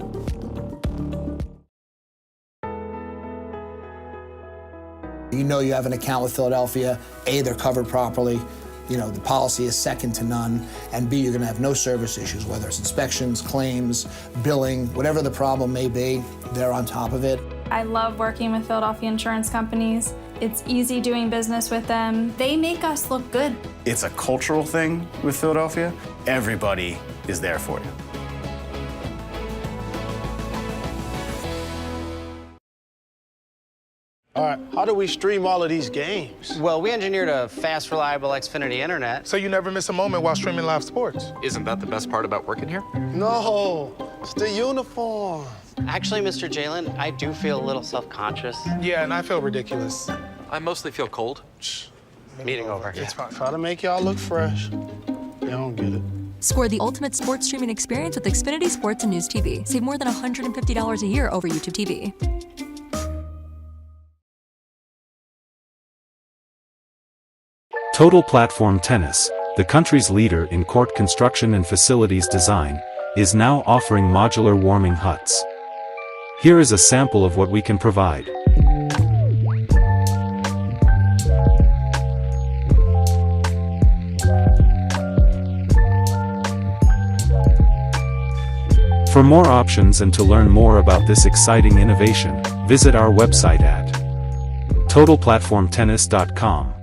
You know you have an account with Philadelphia. A, they're covered properly. You know, the policy is second to none. And B, you're gonna have no service issues, whether it's inspections, claims, billing, whatever the problem may be, they're on top of it. I love working with Philadelphia insurance companies. It's easy doing business with them. They make us look good. It's a cultural thing with Philadelphia. Everybody is there for you. All right, how do we stream all of these games? Well, we engineered a fast, reliable Xfinity internet. So you never miss a moment while streaming live sports. Isn't that the best part about working here? No, it's the uniform. Actually, Mr. Jalen, I do feel a little self-conscious. Yeah, and I feel ridiculous. I mostly feel cold. Meeting over. It's fine. Try to make y'all look fresh. They don't get it. Score the ultimate sports streaming experience with Xfinity Sports and News TV. Save more than $150 a year over YouTube TV. Total Platform Tennis, the country's leader in court construction and facilities design, is now offering modular warming huts. Here is a sample of what we can provide. For more options and to learn more about this exciting innovation, visit our website at totalplatformtennis.com.